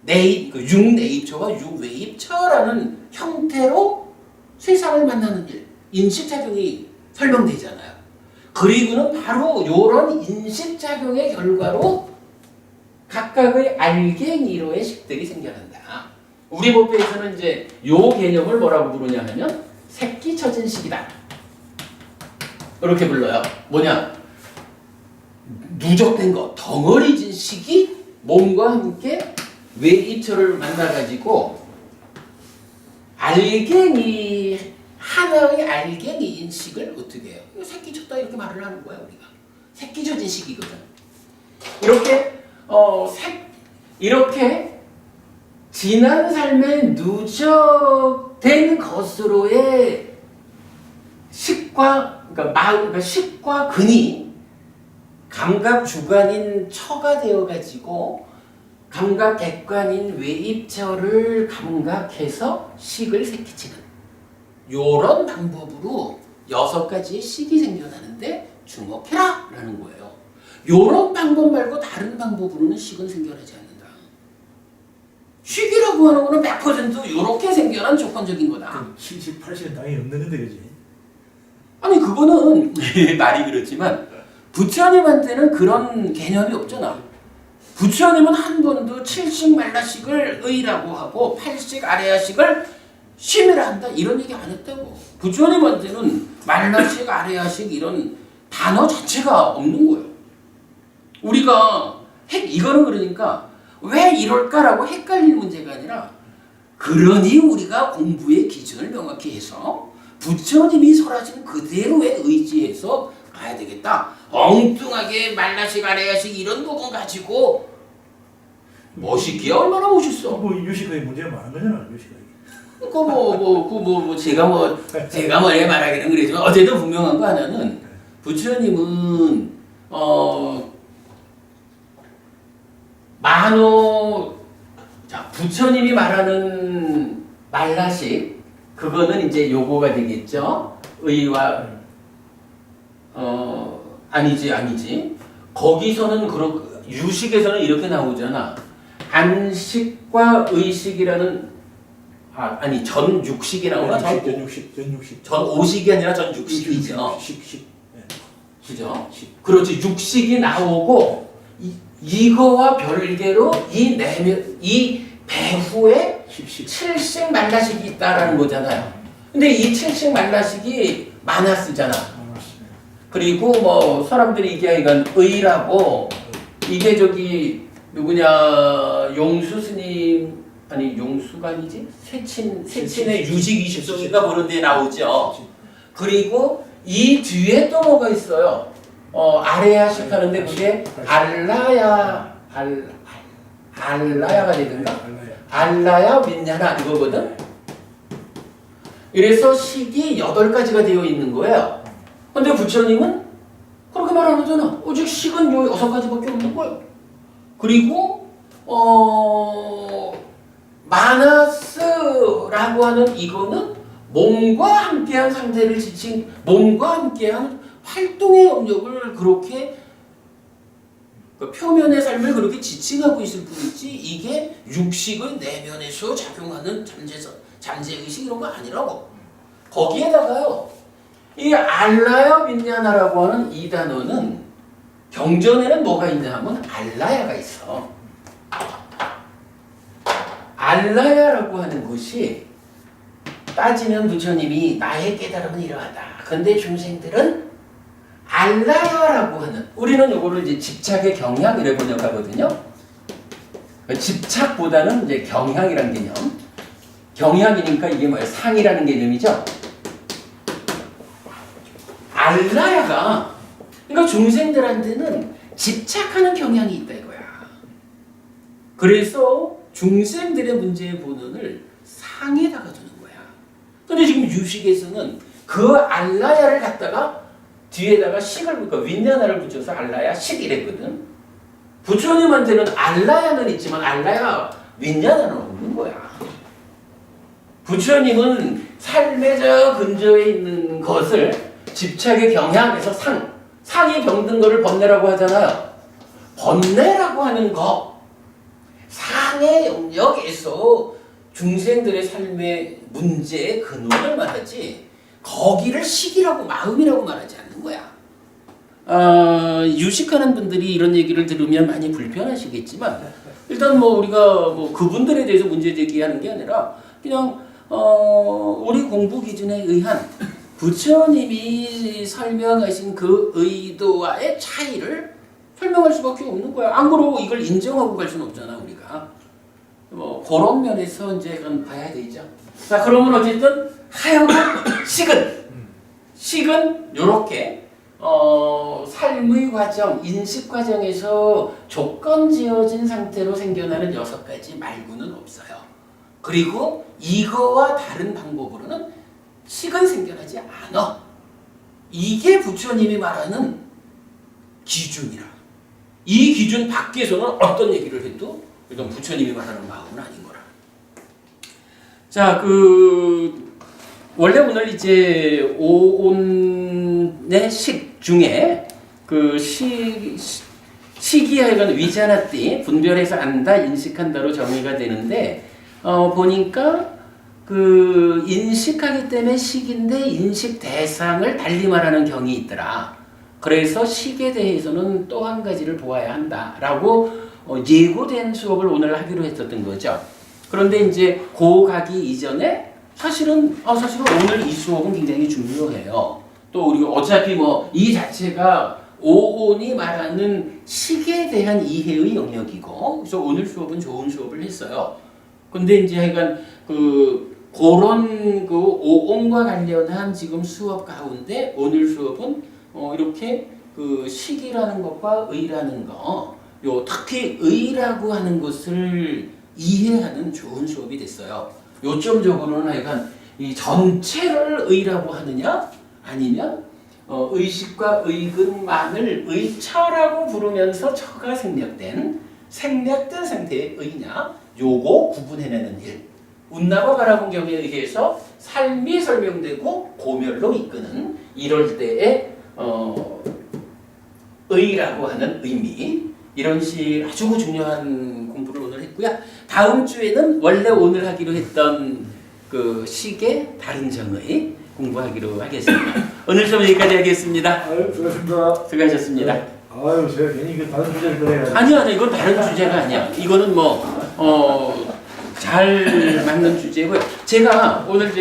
육네입처와 육외입처라는 형태로 세상을 만나는 일, 인식작용이 설명되잖아요. 그리고는 바로 이런 인식작용의 결과로 각각의 알갱이로의 식들이 생겨난다. 우리 법에서는 이제 요 개념을 뭐라고 부르냐 하면 새끼쳐진 식이다. 이렇게 불러요. 뭐냐? 누적된 거, 덩어리진 식이 몸과 함께 외입처를 만나가지고 알갱이, 하나의 알갱이인 식을 어떻게 해요? 이거 새끼쳤다 이렇게 말을 하는 거야, 우리가. 새끼쳐진 식이거든. 이렇게 지난 삶에 누적된 것으로의 식과, 그러니까 식과 근이 감각 주관인 처가 되어가지고 감각 객관인 외입처를 감각해서 식을 새끼치는 요런 방법으로 6가지의 식이 생겨나는데 주목해라 라는 거예요. 요런 방법 말고 다른 방법으로는 식은 생겨나지 않는다. 식이라고 하는 거는 100% 요렇게 생겨난 조건적인 거다. 70, 80은 당연히 없는 건데 그지? 아니 그거는 말이 그렇지만 부처님한테는 그런 개념이 없잖아. 부처님은 한 번도 7식 말라식을 의라고 하고 8식 아래야식을 심이라 한다 이런 얘기 안 했다고. 부처님한테는 말라식 아래야식 이런 단어 자체가 없는 거예요. 우리가 이거는 그러니까 왜 이럴까라고 헷갈릴 문제가 아니라 그러니 우리가 공부의 기준을 명확히 해서 부처님이 설하신 그대로의 의지에서 가야 되겠다. 엉뚱하게 말라식 아래야식 이런 부분 가지고 멋있기야 얼마나 멋있어. 뭐 유식의 문제가 많은 거잖아, 유식의. 제가 말하기는 그러지만 어쨌든 분명한 거 하나는 부처님은 부처님이 말하는 말라식 그거는 이제 요거가 되겠죠. 의와 아니지. 거기서는 유식에서는 이렇게 나오잖아. 안식과 의식이라는 전육식이라고 전육식. 전오식이 아니라 전육식이죠. 식. 그죠? 그렇지. 육식이 나오고 이거와 별개로 이 배후에 칠식 말라식이 있다라는 거잖아요. 근데 이 칠식 말라식이 마나스잖아. 그리고 뭐 사람들이 얘기하기가 의라고 이게 누구냐 용수 스님 용수가 아니지? 세친의 유식 20종인가 그런 데 나오죠. 그리고 이 뒤에 또 뭐가 있어요? 아레야식 하는데 그게 알라야가 되든가? 알라야 민냐나 이거거든? 이래서 식이 8가지가 되어 있는 거예요. 근데 부처님은 그렇게 말 안 하잖아. 오직 식은 요 6가지밖에 없는 거예요. 그리고 마나스라고 하는 이거는 몸과 함께한 상태를 지칭, 몸과 함께한 활동의 영역을 그렇게 표면의 삶을 그렇게 지칭하고 있을 뿐이지 이게 육식의 내면에서 작용하는 잠재의식 이런 거 아니라고. 거기에다가요 이 알라야 민냐나라고 하는 이 단어는 경전에는 뭐가 있냐 하면 알라야가 있어. 알라야라고 하는 것이 따지면 부처님이 나의 깨달음은 이러하다. 근데 중생들은 알라야라고 하는, 우리는 요거를 이제 집착의 경향이라고 번역하거든요. 집착보다는 이제 경향이라는 개념. 경향이니까 이게 뭐예요? 상이라는 개념이죠. 알라야가, 그러니까 중생들한테는 집착하는 경향이 있다 이거야. 그래서 중생들의 문제의 본원을 상에다가 두는 거야. 근데 지금 유식에서는 그 알라야를 갖다가 뒤에다가 식을, 그러니까 윈냐나를 붙여서 알라야 식 이랬거든. 부처님한테는 알라야는 있지만 알라야 윈냐나는 없는 거야. 부처님은 삶의 저 근저에 있는 것을 집착의 경향에서 상이 병든 거를 번뇌라고 하잖아요. 번뇌라고 하는 거, 상의 영역에서 중생들의 삶의 문제의 근원을 말하지 거기를 식이라고 마음이라고 말하지 않는 거야. 유식하는 분들이 이런 얘기를 들으면 많이 불편하시겠지만 일단 뭐 우리가 뭐 그분들에 대해서 문제 제기하는 게 아니라 그냥 우리 공부 기준에 의한 부처님이 설명하신 그 의도와의 차이를 설명할 수밖에 없는 거야. 안 그러고 이걸 인정하고 갈 수는 없잖아 우리가. 뭐 그런 면에서 이제 그건 봐야 되죠. 자, 그러면 어쨌든 하여간 식은 요렇게 삶의 과정, 인식 과정에서 조건 지어진 상태로 생겨나는 6가지 말고는 없어요. 그리고 이거와 다른 방법으로는 식은 생겨나지 않아. 이게 부처님이 말하는 기준이라. 이 기준 밖에서는 어떤 얘기를 해도 일단 부처님이 말하는 마음은 아닌 거라. 자, 원래 오늘 이제 오온의 식 중에 식이 하여간 위자나띠, 분별해서 안다, 인식한다로 정의가 되는데, 보니까 인식하기 때문에 식인데 인식 대상을 달리 말하는 경이 있더라. 그래서 식에 대해서는 또 한 가지를 보아야 한다라고 예고된 수업을 오늘 하기로 했었던 거죠. 그런데 이제 가기 이전에 사실은 오늘 이 수업은 굉장히 중요해요. 또 우리가 어차피 뭐 이 자체가 오온이 말하는 식에 대한 이해의 영역이고, 그래서 오늘 수업은 좋은 수업을 했어요. 근데 이제 하여간 그런 오온과 관련한 지금 수업 가운데 오늘 수업은 이렇게 식이라는 것과 의라는 거, 특히 의라고 하는 것을 이해하는 좋은 수업이 됐어요. 요점적으로는 하여간 이 전체를 의라고 하느냐, 아니면 의식과 의근만을 의처라고 부르면서 처가 생략된 상태의 의냐, 요거 구분해내는 일. 운나바 바라본 경에 의해서 삶이 설명되고 고멸로 이끄는 이럴 때의 의라고 하는 의미, 이런 식 아주 중요한 공부를 오늘 했고요. 다음 주에는 원래 오늘 하기로 했던 식의 다른 정의 공부하기로 하겠습니다. 오늘 좀 여기까지 하겠습니다. 아유, 수고하셨습니다. 수고하셨습니다. 네. 아유, 제가 괜히 다른 주제를 꺼내가지고. 아니야, 이건 다른 주제가 아니야. 이거는 잘 맞는 주제고요. 제가 오늘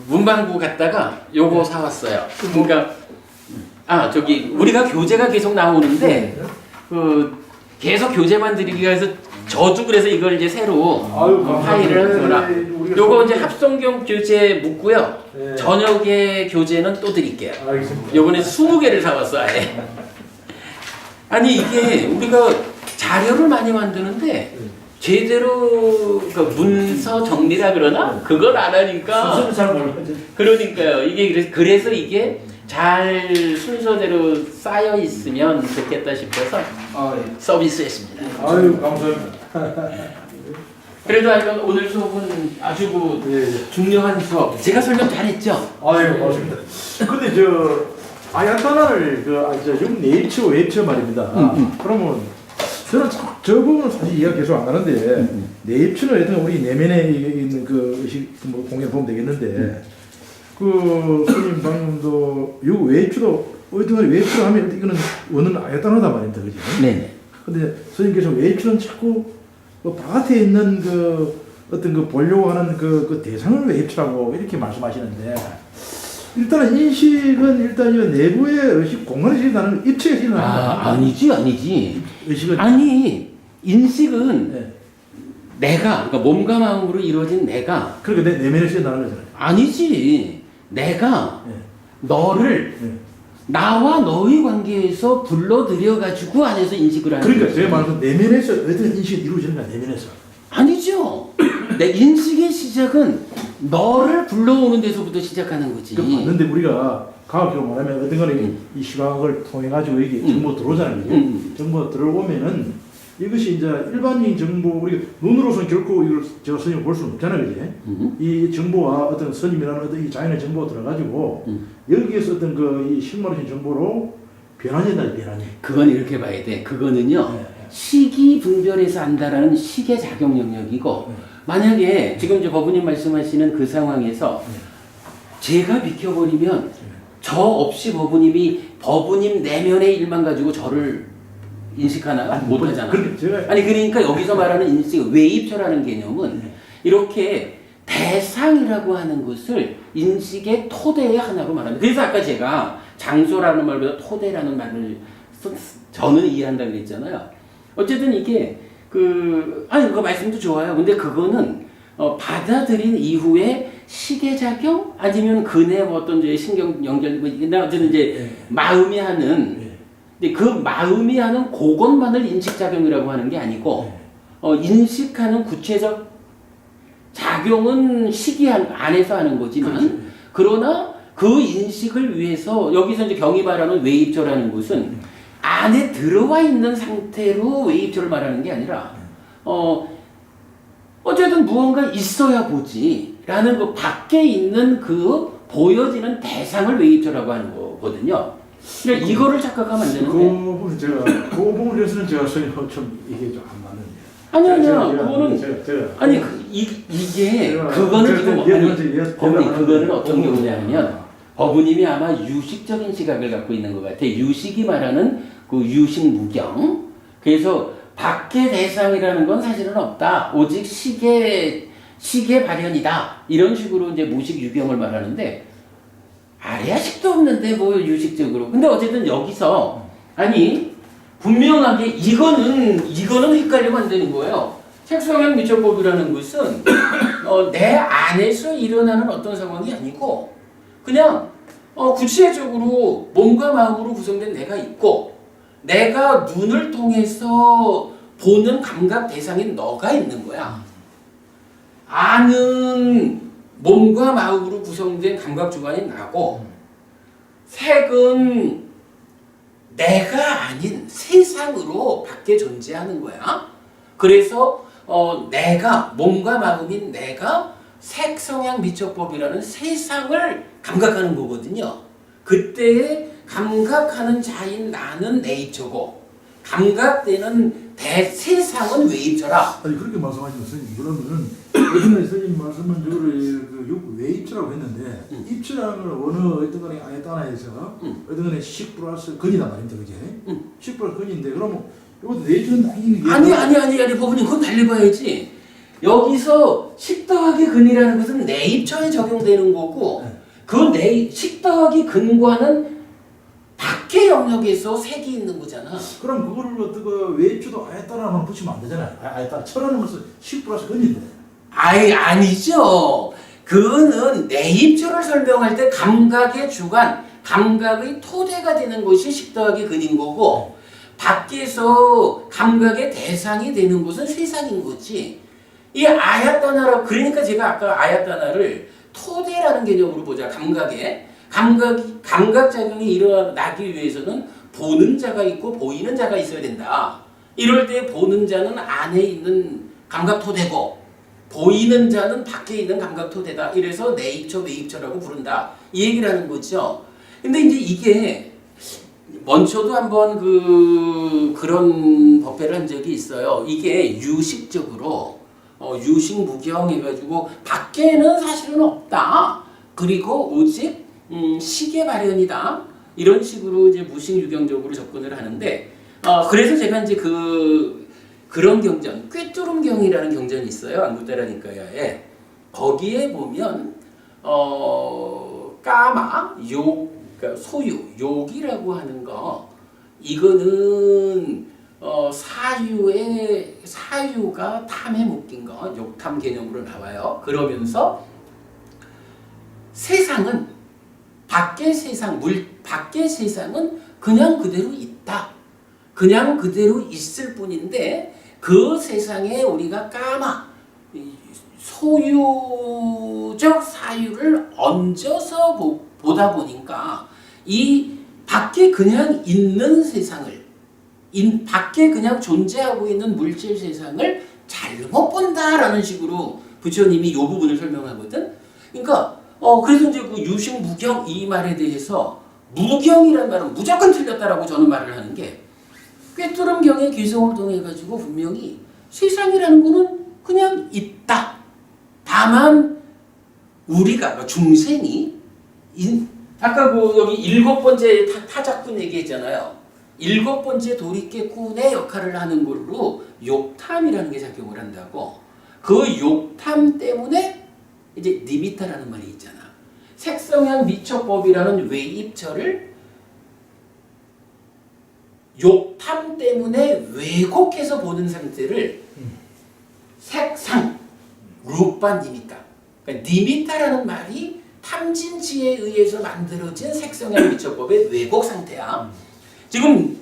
문방구 갔다가 요거 사왔어요. 그러니까 우리가 교재가 계속 나오는데 계속 교재만 드리기 위해서 저도 그래서 이걸 이제 새로 파일을 요거 이제 합성경 교재 묻고요. 네. 저녁에 교재는 또 드릴게요. 알겠습니다. 요번에 20개를 사왔어 아예. 아니 이게 우리가 자료를 많이 만드는데 제대로 문서 정리라 그러나 그걸 안 하니까 순서를 잘 몰라요. 그러니까요. 이게 그래서 이게 잘 순서대로 쌓여 있으면 좋겠다 싶어서 서비스했습니다. 아유, 감사합니다. 그래도 하여간 오늘 수업은 아주 중요한 수업. 제가 설명 잘했죠? 아유, 고맙습니다. 근데 아야타나를 네이처 웨이처 말입니다. 그러면 저는 저 부분은 사실 이해가 계속 안 가는데 네이처는 일단 우리 내면에 있는 공연 보면 되겠는데 스님 방금도 요 웨이처도 어떤 웨이처로 하면 이거는 원은 아야타나다 말입니다, 그죠? 네네. 근데 스님께서 웨이처는 자꾸 바깥에 있는 어떤 보려고 하는 그 대상을 웨이처라고 이렇게 말씀하시는데 일단은 인식은 일단 이 내부의 의식 공간에 실현하는 입체에 실현하는 거야. 아니지. 의식은 아니, 인식은 네. 내가, 그러니까 몸과 마음으로 이루어진 내가, 그러니까 내 내면에 실현하는 거잖아요. 아니지. 내가 네. 너를 네. 나와 너의 관계에서 불러들여가지고 안에서 인식을 하는 그러니까 거지. 제가 말한 내면에서 어떤 인식이 이루어지는 거야. 내면에서. 아니죠. 내 인식의 시작은 너를 불러오는 데서부터 시작하는 거지. 그 맞는데 우리가 과학적으로 말하면 어떤 거는 이 시각을 통해 가지고 이게 정보 들어오잖아요. 그죠? 정보 들어오면은 이것이 이제 일반적인 정보 우리가 눈으로서는 결코 이걸 제가 선생님 볼 수는 없잖아요. 그지? 이 정보와 어떤 선임이라는 어떤 이 자연의 정보가 들어가지고 여기에서 어떤 그 이 실물화된 정보로 변환된다. 변환이. 그건 이렇게 봐야 돼. 그거는요. 네. 식이 분별해서 안다라는 식의 작용 영역이고 만약에 지금 이제 법원님 말씀하시는 그 상황에서 제가 비켜버리면 저 없이 법원님 내면의 일만 가지고 저를 인식하나? 못하잖아. 아니 그러니까 여기서 말하는 인식, 외입처라는 개념은 이렇게 대상이라고 하는 것을 인식의 토대의 하나로 말합니다. 그래서 아까 제가 장소라는 말보다 토대라는 말을 저는 이해한다고 그랬잖아요. 어쨌든 이게 그거 말씀도 좋아요. 근데 그거는 받아들인 이후에 시계작용 아니면 근의 어떤 이제 신경 연결 어쨌든 이제 마음이 하는 근데 그 마음이 하는 그것만을 인식작용이라고 하는 게 아니고 인식하는 구체적 작용은 시기 안에서 하는 거지만 그러나 그 인식을 위해서 여기서 이제 경이 말하는 외입조라는 것은 안에 들어와 있는 상태로 외입조를 말하는 게 아니라 어쨌든 무언가 있어야 보지라는 그 밖에 있는 그 보여지는 대상을 외입조라고 하는 거거든요. 그러니까 이거를 착각하면 안 되는데. 그 부분 그 부분에서는 제가 선생님 좀 이게 좀 안 맞는데. 아니야. 그거는 아니 이게 그거는 지금 그거는 어떤 경우냐면 법우님이 아마 유식적인 시각을 갖고 있는 것 같아. 유식이 말하는 그 유식무경. 그래서 밖의 대상이라는 건 사실은 없다. 오직 식의 발현이다. 이런 식으로 이제 무식 유경을 말하는데 아래야 식도 없는데 뭐 유식적으로. 근데 어쨌든 여기서 아니 분명하게 이거는 헷갈리면 안 되는 거예요. 색성향 미적법이라는 것은 내 안에서 일어나는 어떤 상황이 아니고 그냥 구체적으로 몸과 마음으로 구성된 내가 있고 내가 눈을 통해서 보는 감각 대상인 너가 있는 거야. 아는 몸과 마음으로 구성된 감각 주관인 나고 색은 내가 아닌 세상으로 밖에 존재하는 거야. 그래서 내가 몸과 마음인 내가 색성향 미적법이라는 세상을 감각하는 거거든요. 그때의 감각하는 자인 나는 내입처고 감각되는 세상은 외입처라. 아니 그렇게 말씀하시면 선생님 그러면은 예전에 선생님 말씀은 그 외입처라고 했는데 입처라는 걸 어느 어떤 거에 아예 따라해서 어떤 거에 식 플러스 근이란 말입니다. 그게 식 플러스 근인데 그러면 이것도 내입처는 아니 법원님 그건 달리 봐야지. 여기서 식 더하기 근이라는 것은 내입처에 적용되는 거고 그 식 더하기 근과는 밖의 영역에서 색이 있는 거잖아. 그럼 그거를 어떤 그 외입처도 아예 따라만 붙이면 안 되잖아요. 아예 따라 철하는 것은 식 플러스 근인데. 아니죠. 그거는 내입처를 설명할 때 감각의 주관, 감각의 토대가 되는 것이 식 더하기 근인 거고 밖에서 감각의 대상이 되는 것은 세상인 거지. 이 아야따나라 그러니까 제가 아까 아야따나를 토대라는 개념으로 보자. 감각작용이 일어나기 위해서는 보는 자가 있고 보이는 자가 있어야 된다. 이럴 때 보는 자는 안에 있는 감각토대고 보이는 자는 밖에 있는 감각토대다. 이래서 내입처, 외입처라고 부른다. 이 얘기를 하는 거죠. 근데 이제 이게 먼저도 한번 그런 법회를 한 적이 있어요. 이게 유식적으로 유식무경 해가지고 밖에는 사실은 없다. 그리고 오직 식의 발현이다. 이런 식으로 이제 무식유경적으로 접근을 하는데 그래서 제가 이제 그런 경전, 꿰뚫음경이라는 경전이 있어요. 안구따라니까야에 거기에 보면 까마, 그러니까 소유, 욕이라고 하는 거 이거는 사유가 탐에 묶인 거, 욕탐 개념으로 나와요. 그러면서 세상은 밖의 세상은 그냥 그대로 있다. 그냥 그대로 있을 뿐인데 그 세상에 우리가 까마 소유적 사유를 얹어서 보다 보니까 이 밖에 그냥 있는 세상을 밖에 그냥 존재하고 있는 물질 세상을 잘못 본다라는 식으로 부처님이 이 부분을 설명하거든. 그러니까 그래서 이제 그 유식 무경 이 말에 대해서 무경이라는 말은 무조건 틀렸다라고 저는 말을 하는 게 꿰뚫음경의 개성을 통해 가지고 분명히 세상이라는 거는 그냥 있다. 다만 우리가 그러니까 중생이 아까 그 여기 7번째 타작꾼 얘기했잖아요. 7번째 도리깨꾼의 역할을 하는 걸로 욕탐이라는 게 작용을 한다고. 그 욕탐 때문에 이제 니미타라는 말이 있잖아. 색성향 미처법이라는 외입처를 욕탐 때문에 왜곡해서 보는 상태를 색상, 루파 니미타. 그러니까 니미타라는 말이 탐진치에 의해서 만들어진 색성향 미처법의 왜곡 상태야. 지금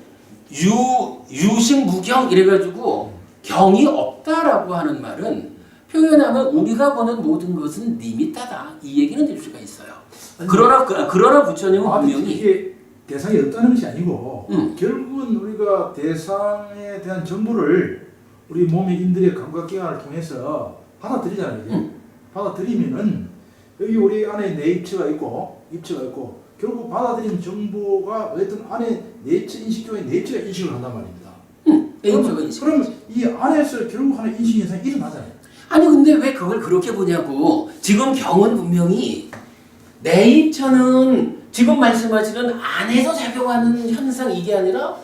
유식 무경 이래가지고 경이 없다라고 하는 말은 표현하면 우리가 보는 모든 것은 니미타다 이 얘기는 될 수가 있어요. 그러나 부처님은 분명히 이게 대상이 없다는 것이 아니고 결국은 우리가 대상에 대한 정보를 우리 몸의 인들의 감각기관을 통해서 받아들이잖아요. 이제. 받아들이면은 여기 우리 안에 내입처가 있고 입처가 있고 결국 받아들인 정보가 어쨌든 안에 내처 인식 중에 내처가 인식을 한단 말입니다. 그러면 이 안에서 결국 하는 인식 현상이 일어나잖아요. 아니 근데 왜 그걸 그렇게 보냐고. 지금 경은 분명히 내입처는 지금 말씀하시는 안에서 작용하는 현상 이게 아니라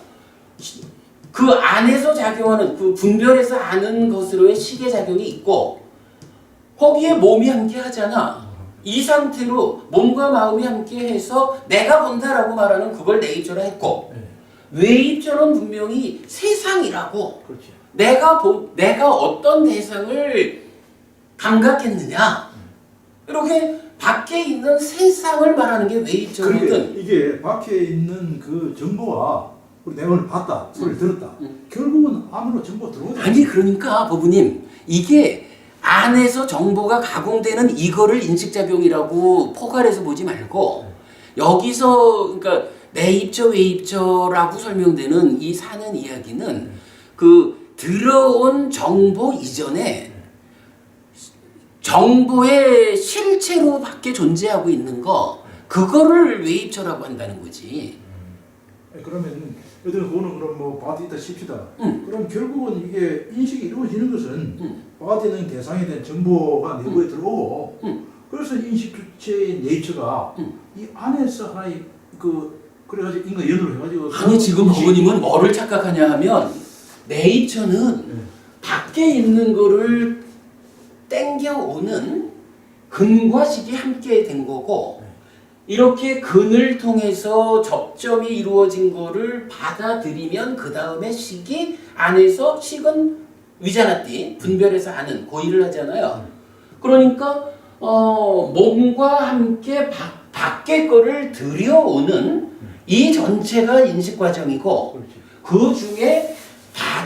그 안에서 작용하는 그 분별해서 아는 것으로의 시계작용이 있고 거기에 몸이 함께 하잖아. 이 상태로 몸과 마음이 함께해서 내가 본다라고 말하는 그걸 내입처라 했고 외입처는 분명히 세상이라고. 그렇지. 내가 어떤 대상을 감각했느냐 이렇게 밖에 있는 세상을 말하는 게 외입처거든. 그러니까 이게 밖에 있는 그 정보와 우리 내가 오늘 봤다 소리를 들었다 결국은 안으로 정보가 들어오잖아. 아니 그러니까 법부님 이게 안에서 정보가 가공되는 이거를 인식작용이라고 포괄해서 보지 말고 여기서 그러니까 내입처 외입처라고 설명되는 이 사는 이야기는 그 들어온 정보 이전에 정보의 실체로 밖에 존재하고 있는 거 그거를 외입처라고 한다는 거지. 그러면 예를 그거는 그럼 뭐 바디 있다 칩시다. 그럼 결국은 이게 인식이 이루어지는 것은 바디는 대상에 대한 정보가 내부에 들어오고 그래서 인식 주체의 네이처가 이 안에서 하나의 그래가지고 인과 연으로 해가지고 아니 지금 부모님은 뭐를 착각하냐 하면 네이처는 밖에 있는 거를 땡겨오는 근과 식이 함께 된 거고 이렇게 근을 통해서 접점이 이루어진 거를 받아들이면 그 다음에 식이 안에서 식은 위자나띠 분별해서 아는 고의를 하잖아요. 그러니까 몸과 함께 밖에 거를 들여오는 이 전체가 인식 과정이고 그 중에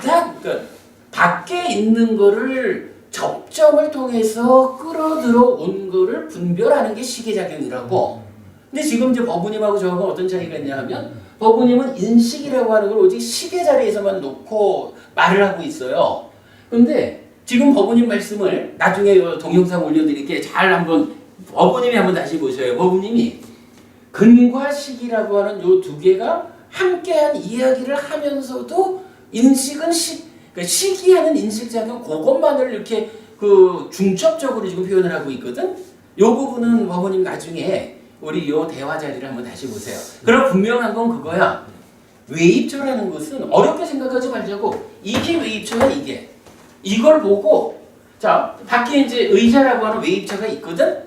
그러니까 밖에 있는 거를 접점을 통해서 끌어들여 온 거를 분별하는 게 시계작용이라고. 근데 지금 이제 법부님하고 저하고 어떤 차이가 있냐 하면 법부님은 인식이라고 하는 걸 오직 시계 자리에서만 놓고 말을 하고 있어요. 근데 지금 법부님 말씀을 나중에 동영상 올려드릴게 잘 한번 법부님이 한번 다시 보셔요. 법부님이 근과 식이라고 하는 요 두 개가 함께한 이야기를 하면서도 인식은 그러니까 시기하는 인식작용 그것만을 이렇게 그 중첩적으로 지금 표현을 하고 있거든. 요 부분은 법부님 나중에 우리 요 대화 자리를 한번 다시 보세요. 그럼 분명한 건 그거야. 외입처라는 것은 어렵게 생각하지 말자고. 이게 외입처야 이게. 이걸 보고 자 밖에 이제 의자라고 하는 외입처가 있거든.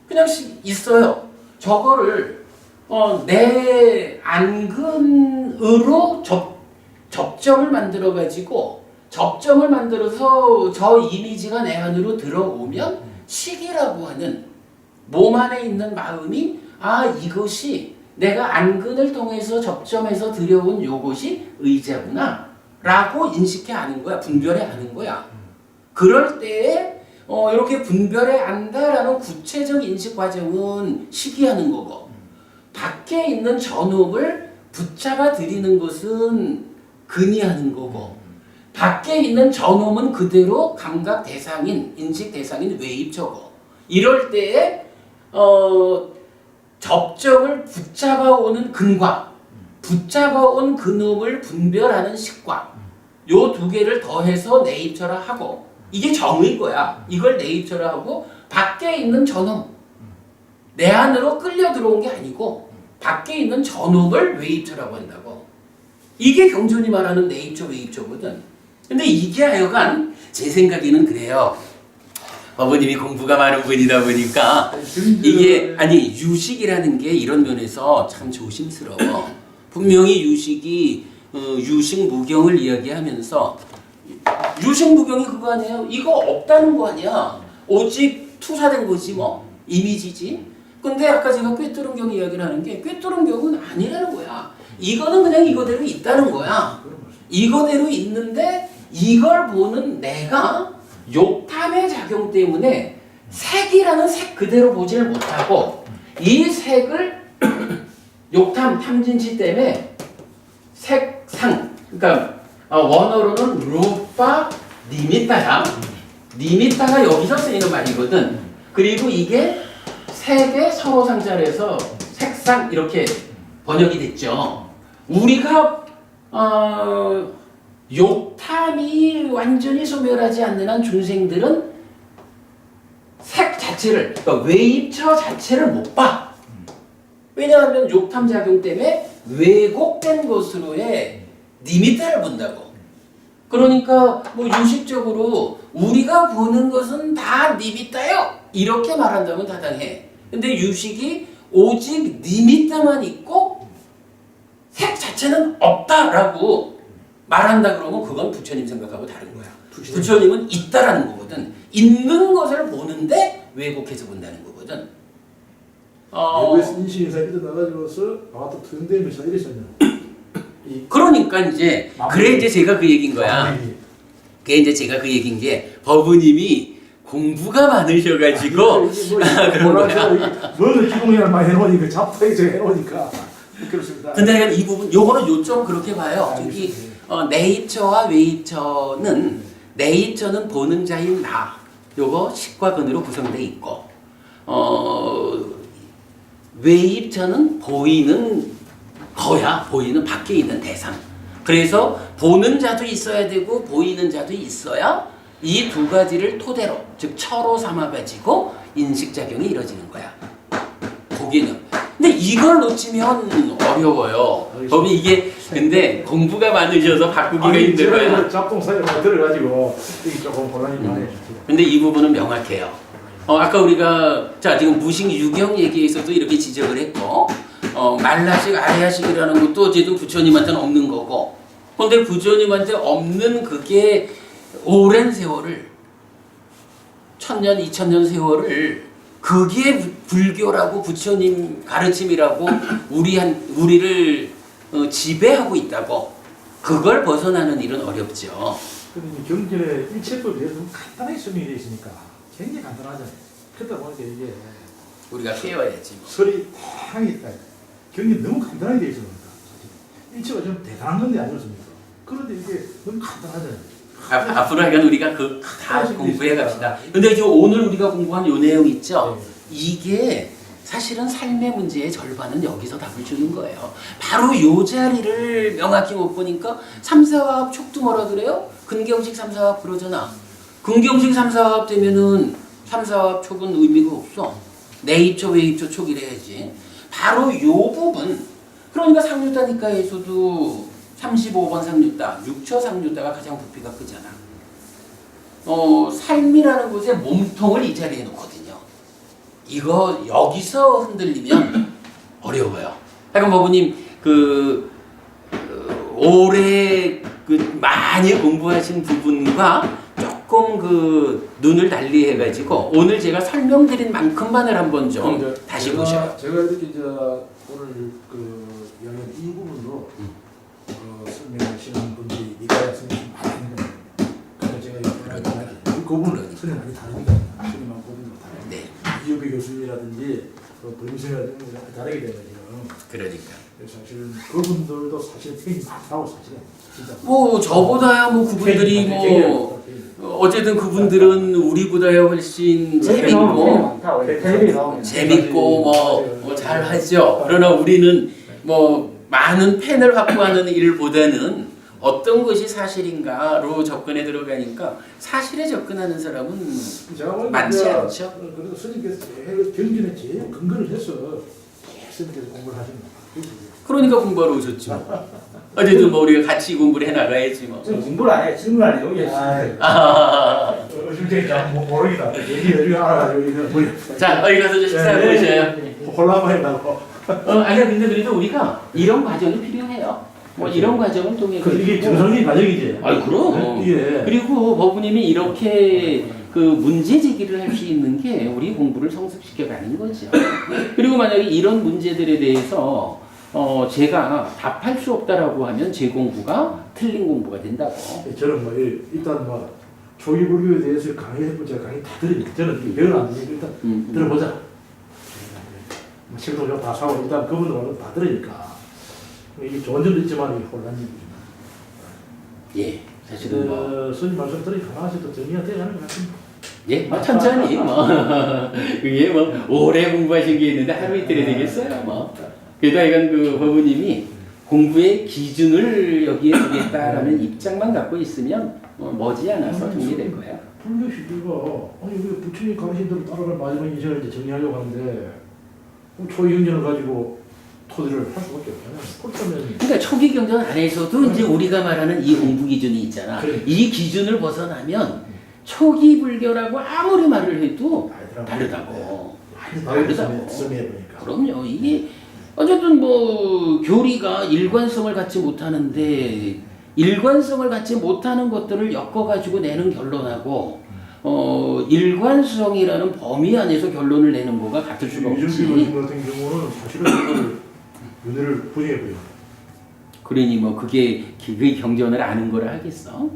그냥 있어요. 저거를 내 안근으로 접점을 만들어 가지고 접점을 만들어서 저 이미지가 내 안으로 들어오면 식이라고 하는 몸 안에 있는 마음이 이것이 내가 안근을 통해서 접점해서 들여온 요것이 의자구나 라고 인식해 아는 거야. 분별해 아는 거야. 그럴 때에 이렇게 분별해 안다라는 구체적 인식 과정은 식이하는 거고 밖에 있는 저놈을 붙잡아 들이는 것은 근이하는 거고 밖에 있는 저놈은 그대로 감각 대상인 인식 대상인 외입처고 이럴 때에 접점을 붙잡아오는 근과 붙잡아온 그놈을 분별하는 식과 요 두 개를 더해서 내입처라 하고 이게 정의 거야. 이걸 내입처라 하고 밖에 있는 저놈 내 안으로 끌려 들어온 게 아니고 밖에 있는 저놈을 외입처라고 한다고. 이게 경전이 말하는 내입처 외입처거든. 근데 이게 하여간 제 생각에는 그래요. 어머님이 공부가 많은 분이다 보니까 이게 유식이라는 게 이런 면에서 참 조심스러워. 분명히 유식이 유식무경을 이야기하면서 유식무경이 그거 아니에요? 이거 없다는 거 아니야. 오직 투사된 거지 뭐. 이미지지. 근데 아까 제가 꿰뚫은경 이야기를 하는 게 꿰뚫은경은 아니라는 거야. 이거는 그냥 이거대로 있다는 거야. 이거대로 있는데 이걸 보는 내가 욕탐의 작용 때문에 색이라는 색 그대로 보지를 못하고 이 색을 욕탐 탐진치 때문에 색상 그러니까 원어로는 루파 니미타야. 니미타가 여기서 쓰이는 말이거든. 그리고 이게 색의 서로 상자를 해서 색상 이렇게 번역이 됐죠. 우리가 욕탐이 완전히 소멸하지 않는 한 중생들은 색 자체를 그러니까 외입처 자체를 못 봐. 왜냐하면 욕탐 작용 때문에 왜곡된 것으로의 니미타를 본다고. 그러니까 뭐 유식적으로 우리가 보는 것은 다 니미타요 이렇게 말한다면 타당해. 근데 유식이 오직 니미타만 있고 색 자체는 없다라고 말한다 그러면 그건 부처님 생각하고 다른 거야. 부처님은 있다라는 거거든. 있는 것을 보는데 왜곡해서 본다는 거거든. 외부에서 인식 인상이 일어나가지고서 또 투영되면서 이랬었냐. 그러니까 이제 그래 이제 제가 그 얘기인 거야. 그게 이제 제가 그 얘기인 게 법부님이 공부가 많으셔가지고 그런 거야. 너는 기공이랑 많이 해놓으니까 잡타에서 해놓으니까 그렇습니다. 근데 이 부분 요거는 요점 그렇게 봐요. 저기 내입처와 외입처는 내입처는 보는 자인 나 요거 식과 근으로 구성돼 있고 외입처는 보이는 거야. 보이는 밖에 있는 대상. 그래서 보는 자도 있어야 되고 보이는 자도 있어야 이 두 가지를 토대로 즉 처로 삼아가지고 인식작용이 이루어지는 거야. 거기는. 근데 이걸 놓치면 어려워요. 법이 이게 근데 공부가 많으셔서 바꾸기가 힘든 거야. 잡동사에 들어가지고 이게 조금 곤란이 많아요. 근데 이 부분은 명확해요. 아까 우리가 지금 무식 유경 얘기에서도 이렇게 지적을 했고 말라식 아래야식이라는 것도 어쨌든 부처님한테는 없는 거고 근데 부처님한테 없는 그게 오랜 세월을 1000년 2000년 세월을 그게 불교라고 부처님 가르침이라고 우리를 지배하고 있다고 그걸 벗어나는 일은 어렵죠. 근데 경전에 일체법이 너무 간단하게 설명이 되어 있으니까 굉장히 간단하잖아요. 그러다 보니까 이게 우리가 깨워야지. 설이 다양히 있다. 경전이 너무 간단하게 되어 있으니까 일체가 좀 대단한 건데 아니었습니까? 그런데 이게 너무 간단하잖아요. 앞으로 하여간 우리가 다 공부해 갑시다. 근데 이제 오늘 우리가 공부한 요 내용 있죠? 이게 사실은 삶의 문제의 절반은 여기서 답을 주는 거예요. 바로 요 자리를 명확히 못 보니까 3사화합 촉도 뭐라 그래요? 근경식 3사화합 그러잖아. 근경식 3사화합 되면은 3사화합 촉은 의미가 없어. 내입초 외입초 촉이래야지. 바로 요 부분. 그러니까 상류다니까에서도 35번 상류다, 6처 상류다가 가장 부피가 크잖아. 삶이라는 곳에 몸통을 이 자리에 놓거든요. 이거 여기서 흔들리면 어려워요. 그러니까 어머님 올해 많이 공부하신 부분과 조금 눈을 달리 해가지고 오늘 제가 설명드린 만큼만을 한번 좀 다시 보셔요. 제가 이렇게 오늘 이야기한 이 부분도 설명하시는 분들이 이과야 선생님 많이 있는데 그래서 제가 그 부분은 선생님 많이 다르니까 선생님하고 부분도 다르고 네. 이효비 교수님이라든지 범위생이라든지 다르게 되거든요. 그러니까. 그래서 사실은 그분들도 사실 팬이 많다고 사실은 진짜. 뭐 저보다야 뭐 그분들이 뭐 어쨌든 그분들은 우리보다야 훨씬 재밌고 뭐 잘하죠. 그러나 우리는 뭐 많은 팬을 확보하는 일보다는 어떤 것이 사실인가로 접근해 들어가니까 사실에 접근하는 사람은 많지 않죠. 그래도 스님께서 경전에 제일 근거를 해서 스님께서 공부를 하시는 거예요. 그러니까 공부하러 오셨죠. 어쨌든 뭐 우리가 같이 공부를 해 나가야지 뭐. 저 공부를 안 해. 질문 안 해요. 여기 어중대장 모르겠다. 얘기 알아가지고 자 어디 가서 좀 식사하고 오셔요. 홀라만 해달라고. 아니야 근데 그래도 우리가 이런 과정이 필요해요. 뭐 이런 과정은 통해. 이게 정성의 과정이지. 아니 그럼. 예. 그리고 법부님이 이렇게 문제 제기를 할 수 있는 게 우리 공부를 성숙시켜 가는 거죠. 그리고 만약에 이런 문제들에 대해서 제가 답할 수 없다라고 하면 제 공부가 틀린 공부가 된다고. 저는 일단 초기 불교에 대해서 강의했고 제가 강의 다 들으니까 저는 별은 안 되니까 일단 들어보자. 책도 다 사고 일단 그분들 말은 다 들으니까 이게 좋은 점도 있지만 이게 혼란이죠. 예, 사실은 스님 말씀 들으니까 하나씩 또 정리가 돼가는 것 같습니다. 예, 천천히 그게 오래 공부하신 게 있는데 하루 이틀이 되겠어요 그래도 이건 법부님이 공부의 기준을 여기에 두겠다라는 입장만 갖고 있으면 머지않아서 정리될 거예요. 불교 시대가 우리 부처님 가르친 대로 따라갈 마지막 인생을 이제 정리하려고 하는데 초이경전을 가지고 토대를 할 수밖에 없잖아요. 그러니까 초기 경전 안에서도 이제 우리가 말하는 이 공부 기준이 있잖아. 그래. 이 기준을 벗어나면 초기 불교라고 아무리 말을 해도 다르다고. 다르다고. 그럼요. 이게 어쨌든 교리가 일관성을 갖지 못하는데 일관성을 갖지 못하는 것들을 엮어가지고 내는 결론하고 일관성이라는 범위 안에서 결론을 내는 거가 같을 수가 없지. 이정비 같은 경우는 사실은 윤회를 부정해 버려요. 그러니 그게 경전을 아는 거라 하겠어?